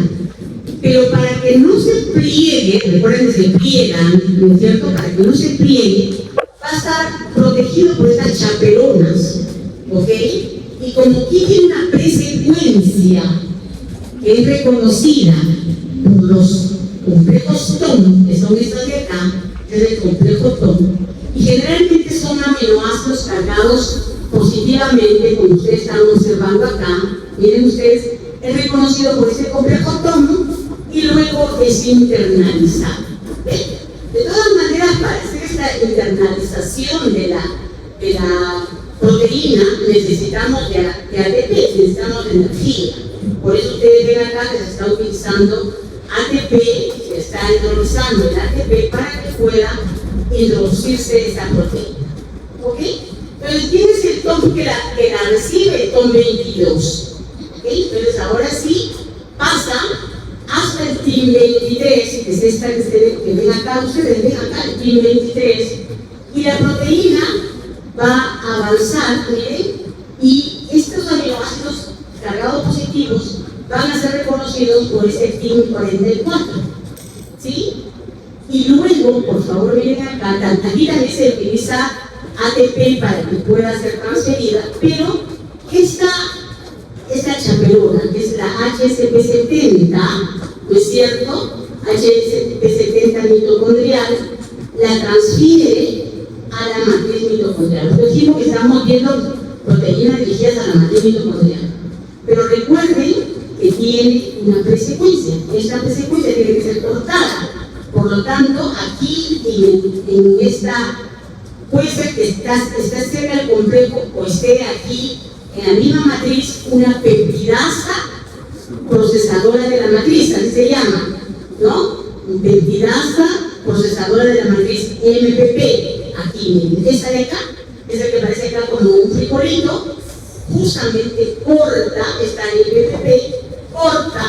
pero para que no se pliegue, recuerden que se pliegan, ¿no es cierto? Para que no se pliegue, va a estar protegido por estas chaperonas, ¿ok? Y como aquí tiene una presecuencia que es reconocida por los complejos TOM, que son estos de acá, que es el complejo TOM, y generalmente son aminoácidos cargados positivamente, como ustedes están observando acá. Miren ustedes, es reconocido por este complejo TOM y luego es internalizado. ¿Ven? De todas maneras, para hacer esta internalización de la proteína necesitamos de ATP, necesitamos de energía. Por eso ustedes ven acá que se está utilizando ATP, se está hidrolizando el ATP para que pueda introducirse esta proteína. ¿Ok? Entonces, ¿quién es el TOM que la recibe? El TOM 22. ¿Ok? Entonces, ahora sí pasa hasta el TIM 23, que es esta que ven acá, ustedes ven acá el TIM 23, y la proteína va a avanzar, miren, y estos aminoácidos cargados positivos van a ser reconocidos por ese TIM 44. ¿Sí? Y luego, por favor, miren acá, aquí también se utiliza ATP para que pueda ser transferida, pero esta chaperona, que es la HSP70, ¿no es cierto? HSP70 mitocondrial, la transfiere a la matriz mitocondrial. Lo dijimos que estamos viendo proteínas dirigidas a la matriz mitocondrial. Pero recuerden que tiene una presecuencia. Esta presecuencia tiene que ser cortada. Por lo tanto, aquí en esta, puede ser que está cerca del complejo o esté aquí en la misma matriz una peptidasa procesadora de la matriz, así se llama, ¿no? Peptidasa procesadora de la matriz MPP. Aquí, esta de acá, esa que parece acá como un frijolito, justamente corta esta MPP, corta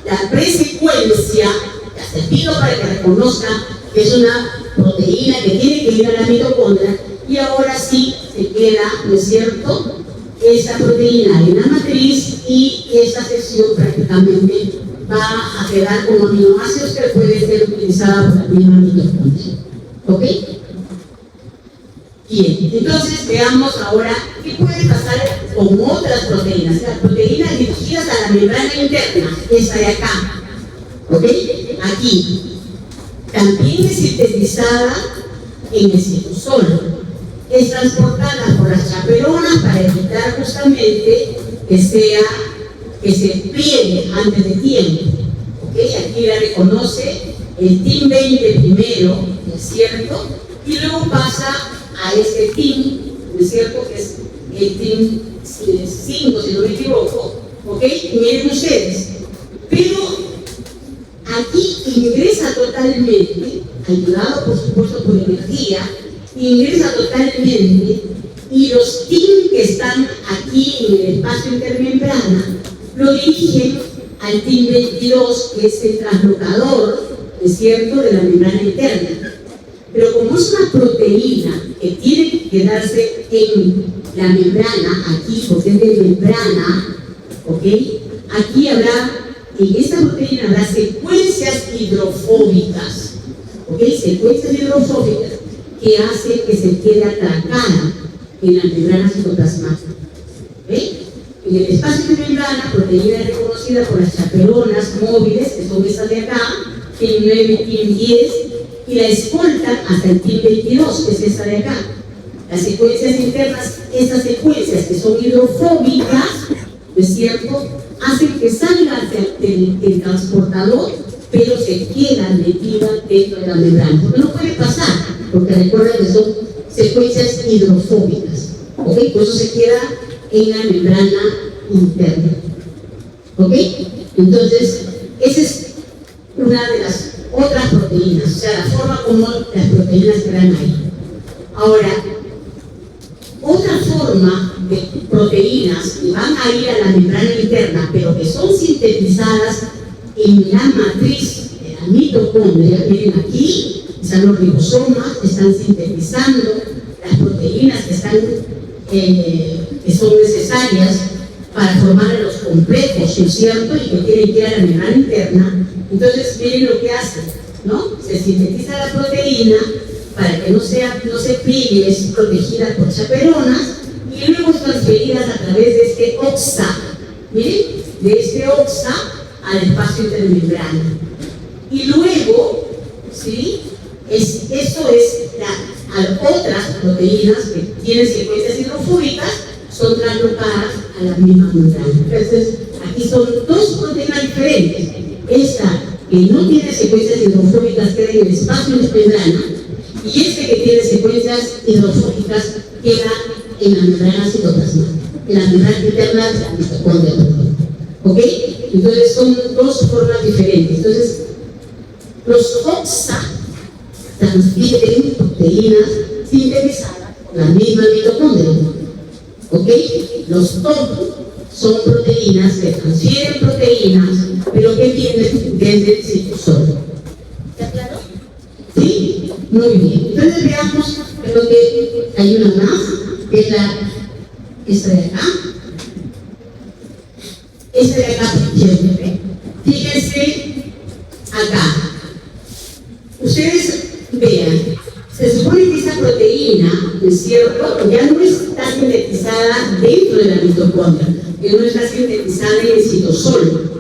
la presecuencia. Les pido para que reconozca que es una proteína que tiene que ir a la mitocondria, y ahora sí se queda, ¿no es cierto?, esa proteína en la matriz, y esta sección prácticamente va a quedar como aminoácidos que puede ser utilizada por la misma mitocondria. ¿Ok? Bien, entonces veamos ahora qué puede pasar con otras proteínas, las proteínas dirigidas a la membrana interna, esta de acá. ¿Ok? Aquí también es sintetizada en el citosol, es transportada por las chaperonas para evitar justamente que se pliegue antes de tiempo. ¿Ok? Aquí la reconoce el TIM 20 primero, ¿no es cierto? Y luego pasa a este TIM, ¿no es cierto?, que es el TIM 5, si no me equivoco. ¿Ok? Miren ustedes, pero aquí ingresa totalmente, ayudado por supuesto por energía, ingresa totalmente, y los TIM que están aquí en el espacio intermembrana lo dirigen al TIM 22, que es el translocador, ¿es cierto?, de la membrana interna. Pero como es una proteína que tiene que quedarse en la membrana, aquí, porque es de membrana, ¿ok? Aquí en esta proteína habrá secuencias hidrofóbicas, ¿ok? Secuencias hidrofóbicas que hacen que se quede atracada en la membrana citoplasmática. ¿Ve? En el espacio de membrana, proteína es reconocida por las chaperonas móviles, que son estas de acá, TIM 9 y TIM 10, y la escoltan hasta el TIM 22, que es esta de acá. Las secuencias internas, esas secuencias que son hidrofóbicas, ¿no es cierto?, hacen que salgan del transportador, pero se quedan metidas dentro de la membrana. Porque no puede pasar, porque recuerden que son secuencias hidrofóbicas, ¿ok? Por eso se queda en la membrana interna, ¿ok? Entonces, esa es una de las otras proteínas, o sea, la forma como las proteínas quedan ahí. Ahora, otra forma de proteínas que van a ir a la membrana interna, pero que son sintetizadas en la matriz de la mitocondria, miren aquí, están los ribosomas, están sintetizando las proteínas que son necesarias para formar los complejos, ¿no es cierto?, y que tienen que ir a la membrana interna. Entonces, miren lo que hacen, ¿no? Se sintetiza la proteína para que no se pliegue, es protegida por chaperonas, y luego es transferida a través de este OXA, miren, de este OXA al espacio intermembrana. Y luego, ¿sí?, otras proteínas que tienen secuencias hidrofóbicas son traslocadas a la misma membrana. Entonces, aquí son dos proteínas diferentes. Esta que no tiene secuencias hidrofóbicas queda en el espacio intermembrana, y este que tiene secuencias hidrofóbicas queda en la membrana citoplasmática, en la membrana interna de la mitocondria. ¿Ok? Entonces son dos formas diferentes. Entonces, los OXA transfieren proteínas sintetizadas por la misma mitocondria. ¿Ok? Los TOP son proteínas que transfieren proteínas, pero que vienen desde el citosol. ¿Está claro? ¿Sí? Muy bien. Entonces veamos, creo que hay una más, que es esta de acá. Esta de acá, fíjense acá. Ustedes vean, se supone que esa proteína, ¿no es cierto?, ya no está sintetizada dentro de la mitocondria, que no está sintetizada en el citosol.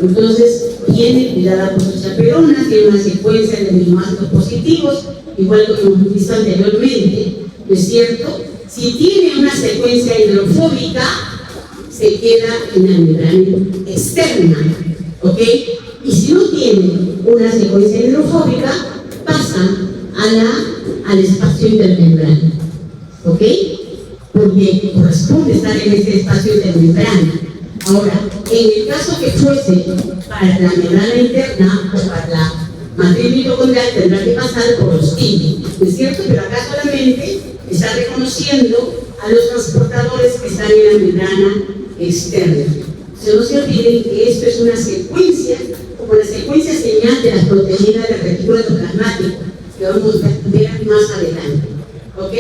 Entonces, viene cuidada por sus chaperonas, tiene una secuencia de aminoácidos positivos, igual que como hemos visto anteriormente, ¿no es cierto? Si tiene una secuencia hidrofóbica, se queda en la membrana externa, ¿ok? Y si no tiene una secuencia hidrofóbica, pasa al espacio intermembrana, ¿ok? Porque corresponde estar en este espacio intermembrana. Ahora, en el caso que fuese para la membrana interna o para la matriz mitocondrial, tendrá que pasar por los TIM, ¿no es cierto? Pero acá solamente está reconociendo a los transportadores que están en la membrana externa. No se olviden que esto es una secuencia, como la secuencia señal de las proteínas del retículo endoplasmático, que vamos a ver más adelante. ¿Ok?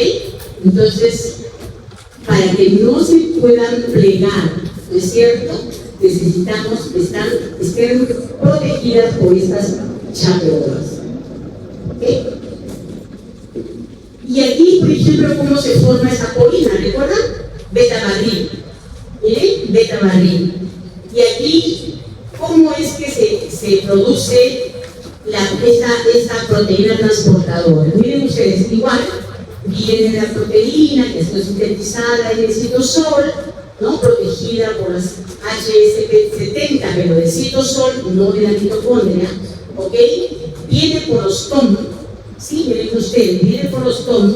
Entonces, para que no se puedan plegar, ¿no es cierto?, necesitamos que estén protegidas por estas chaperonas. ¿Ok? Y aquí, por ejemplo, ¿cómo se forma esa polina? ¿Recuerdan? Beta-barril. ¿Miren? Beta-barril. Y aquí, ¿cómo es que se produce esta proteína transportadora? Miren ustedes, igual, viene la proteína que está sintetizada en el citosol, ¿no?, protegida por las HSP70, pero del citosol, no de la mitocondria, ¿ok? Viene por los TOM, ¿sí? Miren ustedes, viene por los TOM,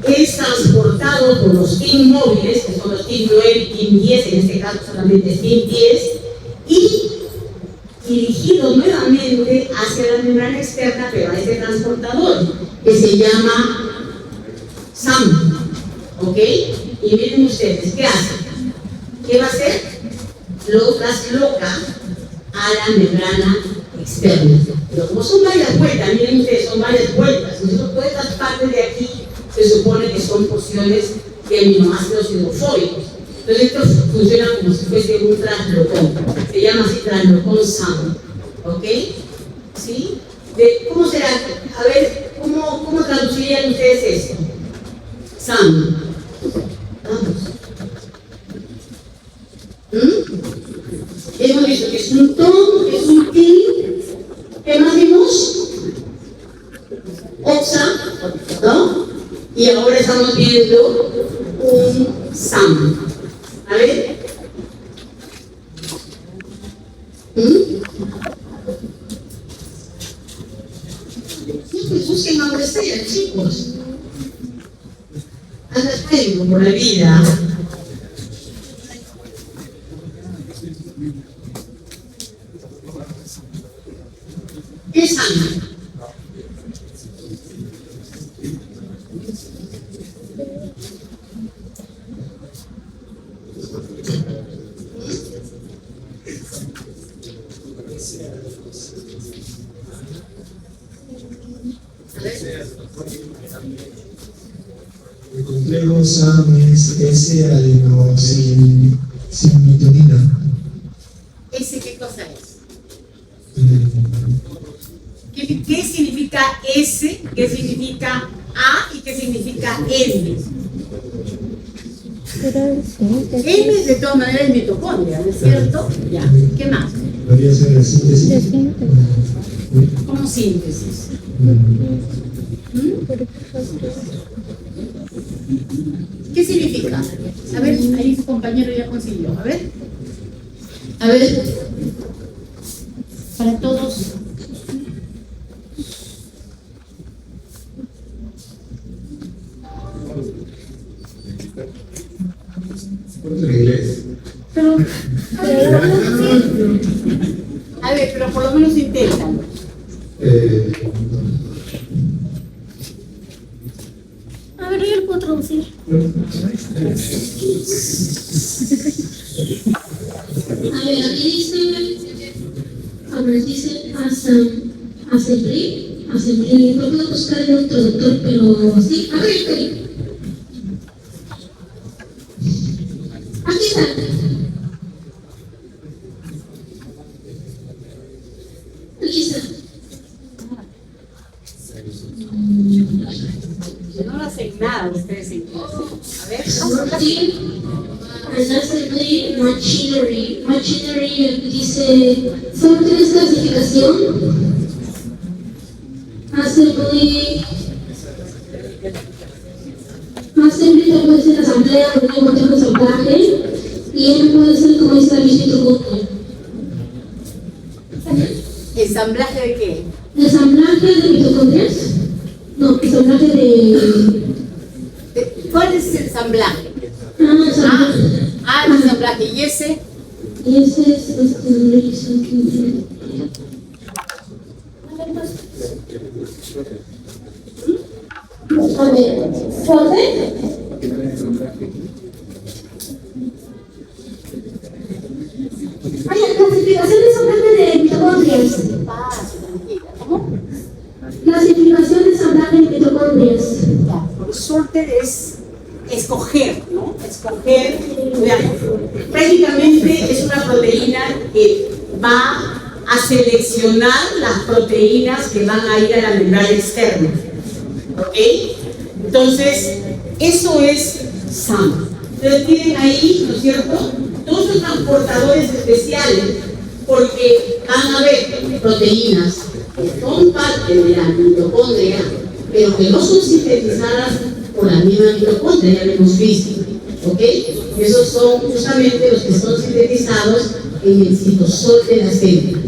es transportado por los TIM móviles, que son los TIM 9 y TIM 10, en este caso solamente es TIM 10, y dirigido nuevamente hacia la membrana externa, pero a este transportador, que se llama SAM, ¿ok? Y miren ustedes, ¿qué hace? ¿Qué va a hacer? Lo trasloca a la membrana externa. Pero como son varias vueltas, miren ustedes, son varias vueltas. Nosotros, todas estas partes de aquí se supone que son porciones de aminoácidos hidrofóbicos. Entonces esto funciona como si fuese un translocón. Se llama así translocón SAM. ¿Ok? ¿Sí? ¿Cómo será? A ver, ¿cómo traducirían ustedes esto? SAM. Vamos. Hemos visto que es un ton, que es un til. ¿Qué más vimos? Oxa, ¿no? Y ahora estamos viendo un SAM. A ver. Pues busquen donde sea, chicos. Anda por la vida. ¿Qué es SAM? El complejo SAM es S-adeno sin metionina. ¿Ese qué cosa es? ¿Qué significa S? ¿Qué significa A? ¿Y qué significa M? M de todas maneras es mitocondria, ¿no es cierto? Ya. ¿Qué más? Podría ser la síntesis. ¿Cómo síntesis? ¿Qué significa? A ver, ahí su compañero ya consiguió. A ver. A ver. Para todos. En inglés. Pero, a ver, pero por lo menos intentan. A ver, yo lo puedo traducir. A ver, aquí dice assembly. No puedo buscar el traductor, pero sí. A ver, aquí está. Aquí está. No hacen nada ustedes en clase. A ver. Assembly machinery. Machinery dice, ¿solo tienes clasificación? Assembly te puede ser asamblea, porque no tengo ensamblaje, y M puede ser como dice la mitocondria. ¿Ensamblaje de qué? ¿Ensamblaje de mitocondrias? No, ensamblaje de... ¿Cuál es el ensamblaje? ensamblaje. El ensamblaje. ¿Y ese? Y ese es a ver, fuerte. Clasificación de ensamblaje de mitocondrias. ¿Cómo? Clasificación de ensamblaje de mitocondrias. Sorter es escoger, ¿no? Escoger, veamos, prácticamente es una proteína que va a seleccionar las proteínas que van a ir a la membrana externa. ¿Ok? Entonces, eso es SAM. Ustedes tienen ahí, ¿no es cierto?, todos los transportadores especiales, porque van a haber proteínas que son parte de la mitocondria, pero que no son sintetizadas por la misma mitocondria, ya lo hemos visto. ¿Ok? Esos son justamente los que son sintetizados en el citosol de la célula.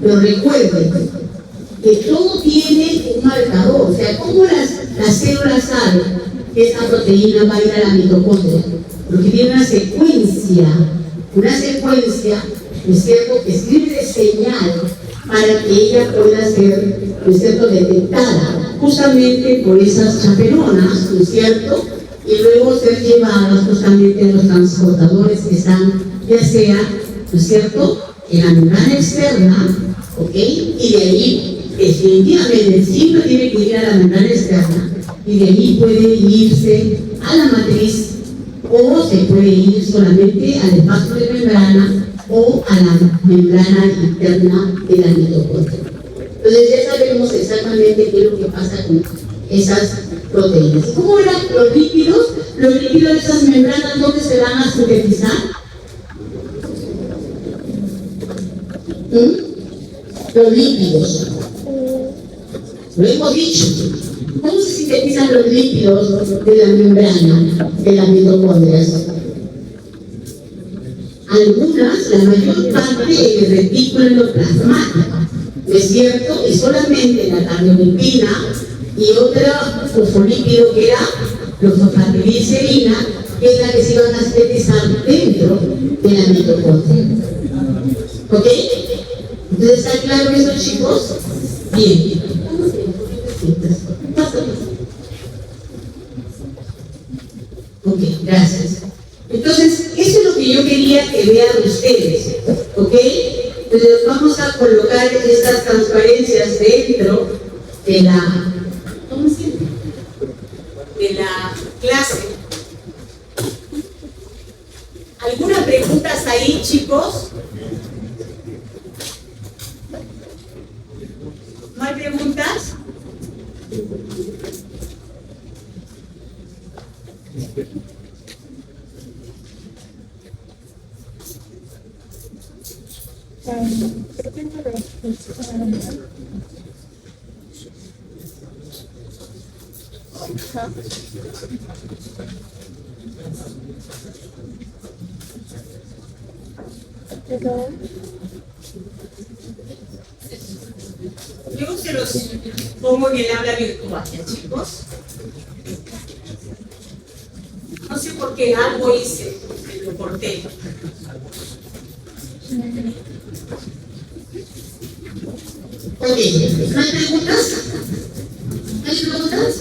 Pero recuerden que todo tiene un marcador, o sea, ¿cómo las células saben que esta proteína va a ir a la mitocondria? Porque tiene una secuencia ¿no es cierto?, que sirve de señal para que ella pueda ser, ¿no es cierto?, detectada justamente por esas chaperonas, ¿no es cierto?, y luego ser llevadas justamente a los transportadores que están, ya sea, ¿no es cierto?, en la membrana externa, ¿ok?, y de ahí definitivamente siempre tiene que ir a la membrana externa, y de ahí puede irse a la matriz, o se puede ir solamente al espacio de membrana o a la membrana interna de la mitocondria. Entonces ya sabemos exactamente qué es lo que pasa con esas proteínas. ¿Y cómo eran los lípidos? Los lípidos de esas membranas, ¿dónde se van a sintetizar? Los lípidos. Lo hemos dicho. ¿Cómo se sintetizan los lípidos de la membrana de las mitocondrias? Algunas, la mayor parte en el retículo endoplasmático, ¿no es cierto? Y solamente la cardiolipina y otra fosfolípido que era la fosfatilicerina, que es la que se iban a sintetizar dentro de la mitocondria. ¿Ok? Entonces, ¿está claro eso, chicos? Bien. Ok, gracias. Entonces, eso es lo que yo quería que vean ustedes, ¿ok? Entonces vamos a colocar estas transparencias dentro de la, ¿cómo se llama?, de la clase. ¿Algunas preguntas ahí, chicos? ¿No hay preguntas? Yo se los pongo en el aula virtual, ¿ya, chicos? No sé por qué algo hice, lo corté. Ok, ¿no hay preguntas? ¿No hay preguntas?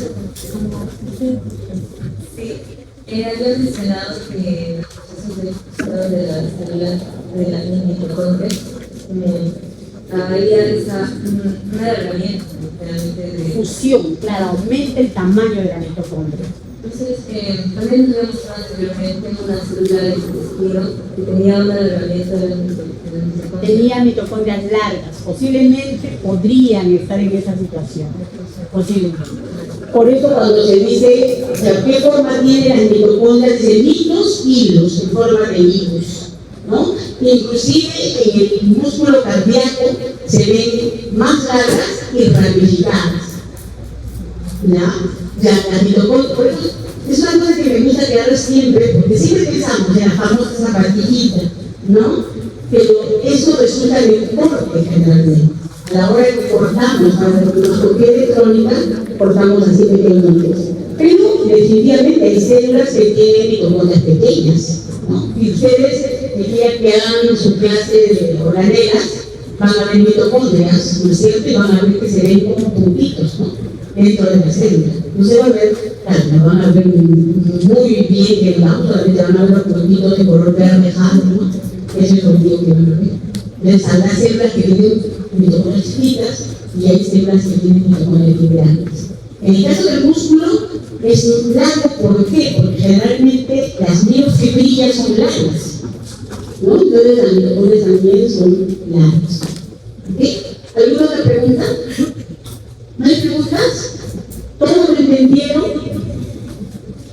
Sí. Habías mencionado que los procesos de las células de la mitocondria había una herramienta realmente de fusión, claro, aumenta el tamaño de la mitocondria. Entonces, también nos habíamos mostrado anteriormente una célula del intestino que tenía una herramienta de la mitocondria. Tenía mitocondrias largas, posiblemente podrían estar en esa situación. Posiblemente. Por eso cuando se dice, o sea, ¿qué forma tiene las mitocondrias? Dice mitos, hilos, en forma de hilos, ¿no? Inclusive en el músculo cardíaco se ven más largas y ramificadas. ¿Ya? Ya, las mitocondrias, por eso es una cosa que me gusta quedar siempre, porque siempre pensamos en la famosa zapatillita, ¿no? Pero eso resulta en el corte generalmente. A la hora que cortamos para la microscopía electrónica, cortamos así pequeñitos. Pero definitivamente hay células que tienen mitocondrias pequeñas, ¿no? Y ustedes, el día que hagan su clase de organelas, van a ver mitocondrias, ¿no es cierto? Y van a ver que se ven como puntitos, ¿no?, dentro de la célula. No se va a ver, claro, van a ver muy bien que solamente van a ver puntitos de color verde, ¿no? Eso es lo único que van a ver. Están las células que tienen mitocondrias chiquitas y hay células que tienen mitocondrias grandes. En el caso del músculo es largo, ¿por qué? Porque generalmente las miofibrillas son largas, ¿no? Entonces las mitocondrias también son largas. ¿Okay? ¿Alguna otra pregunta? ¿No hay preguntas? ¿Todos lo entendieron?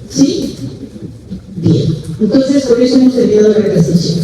¿Sí? Bien. Entonces, por eso hemos terminado la presentación.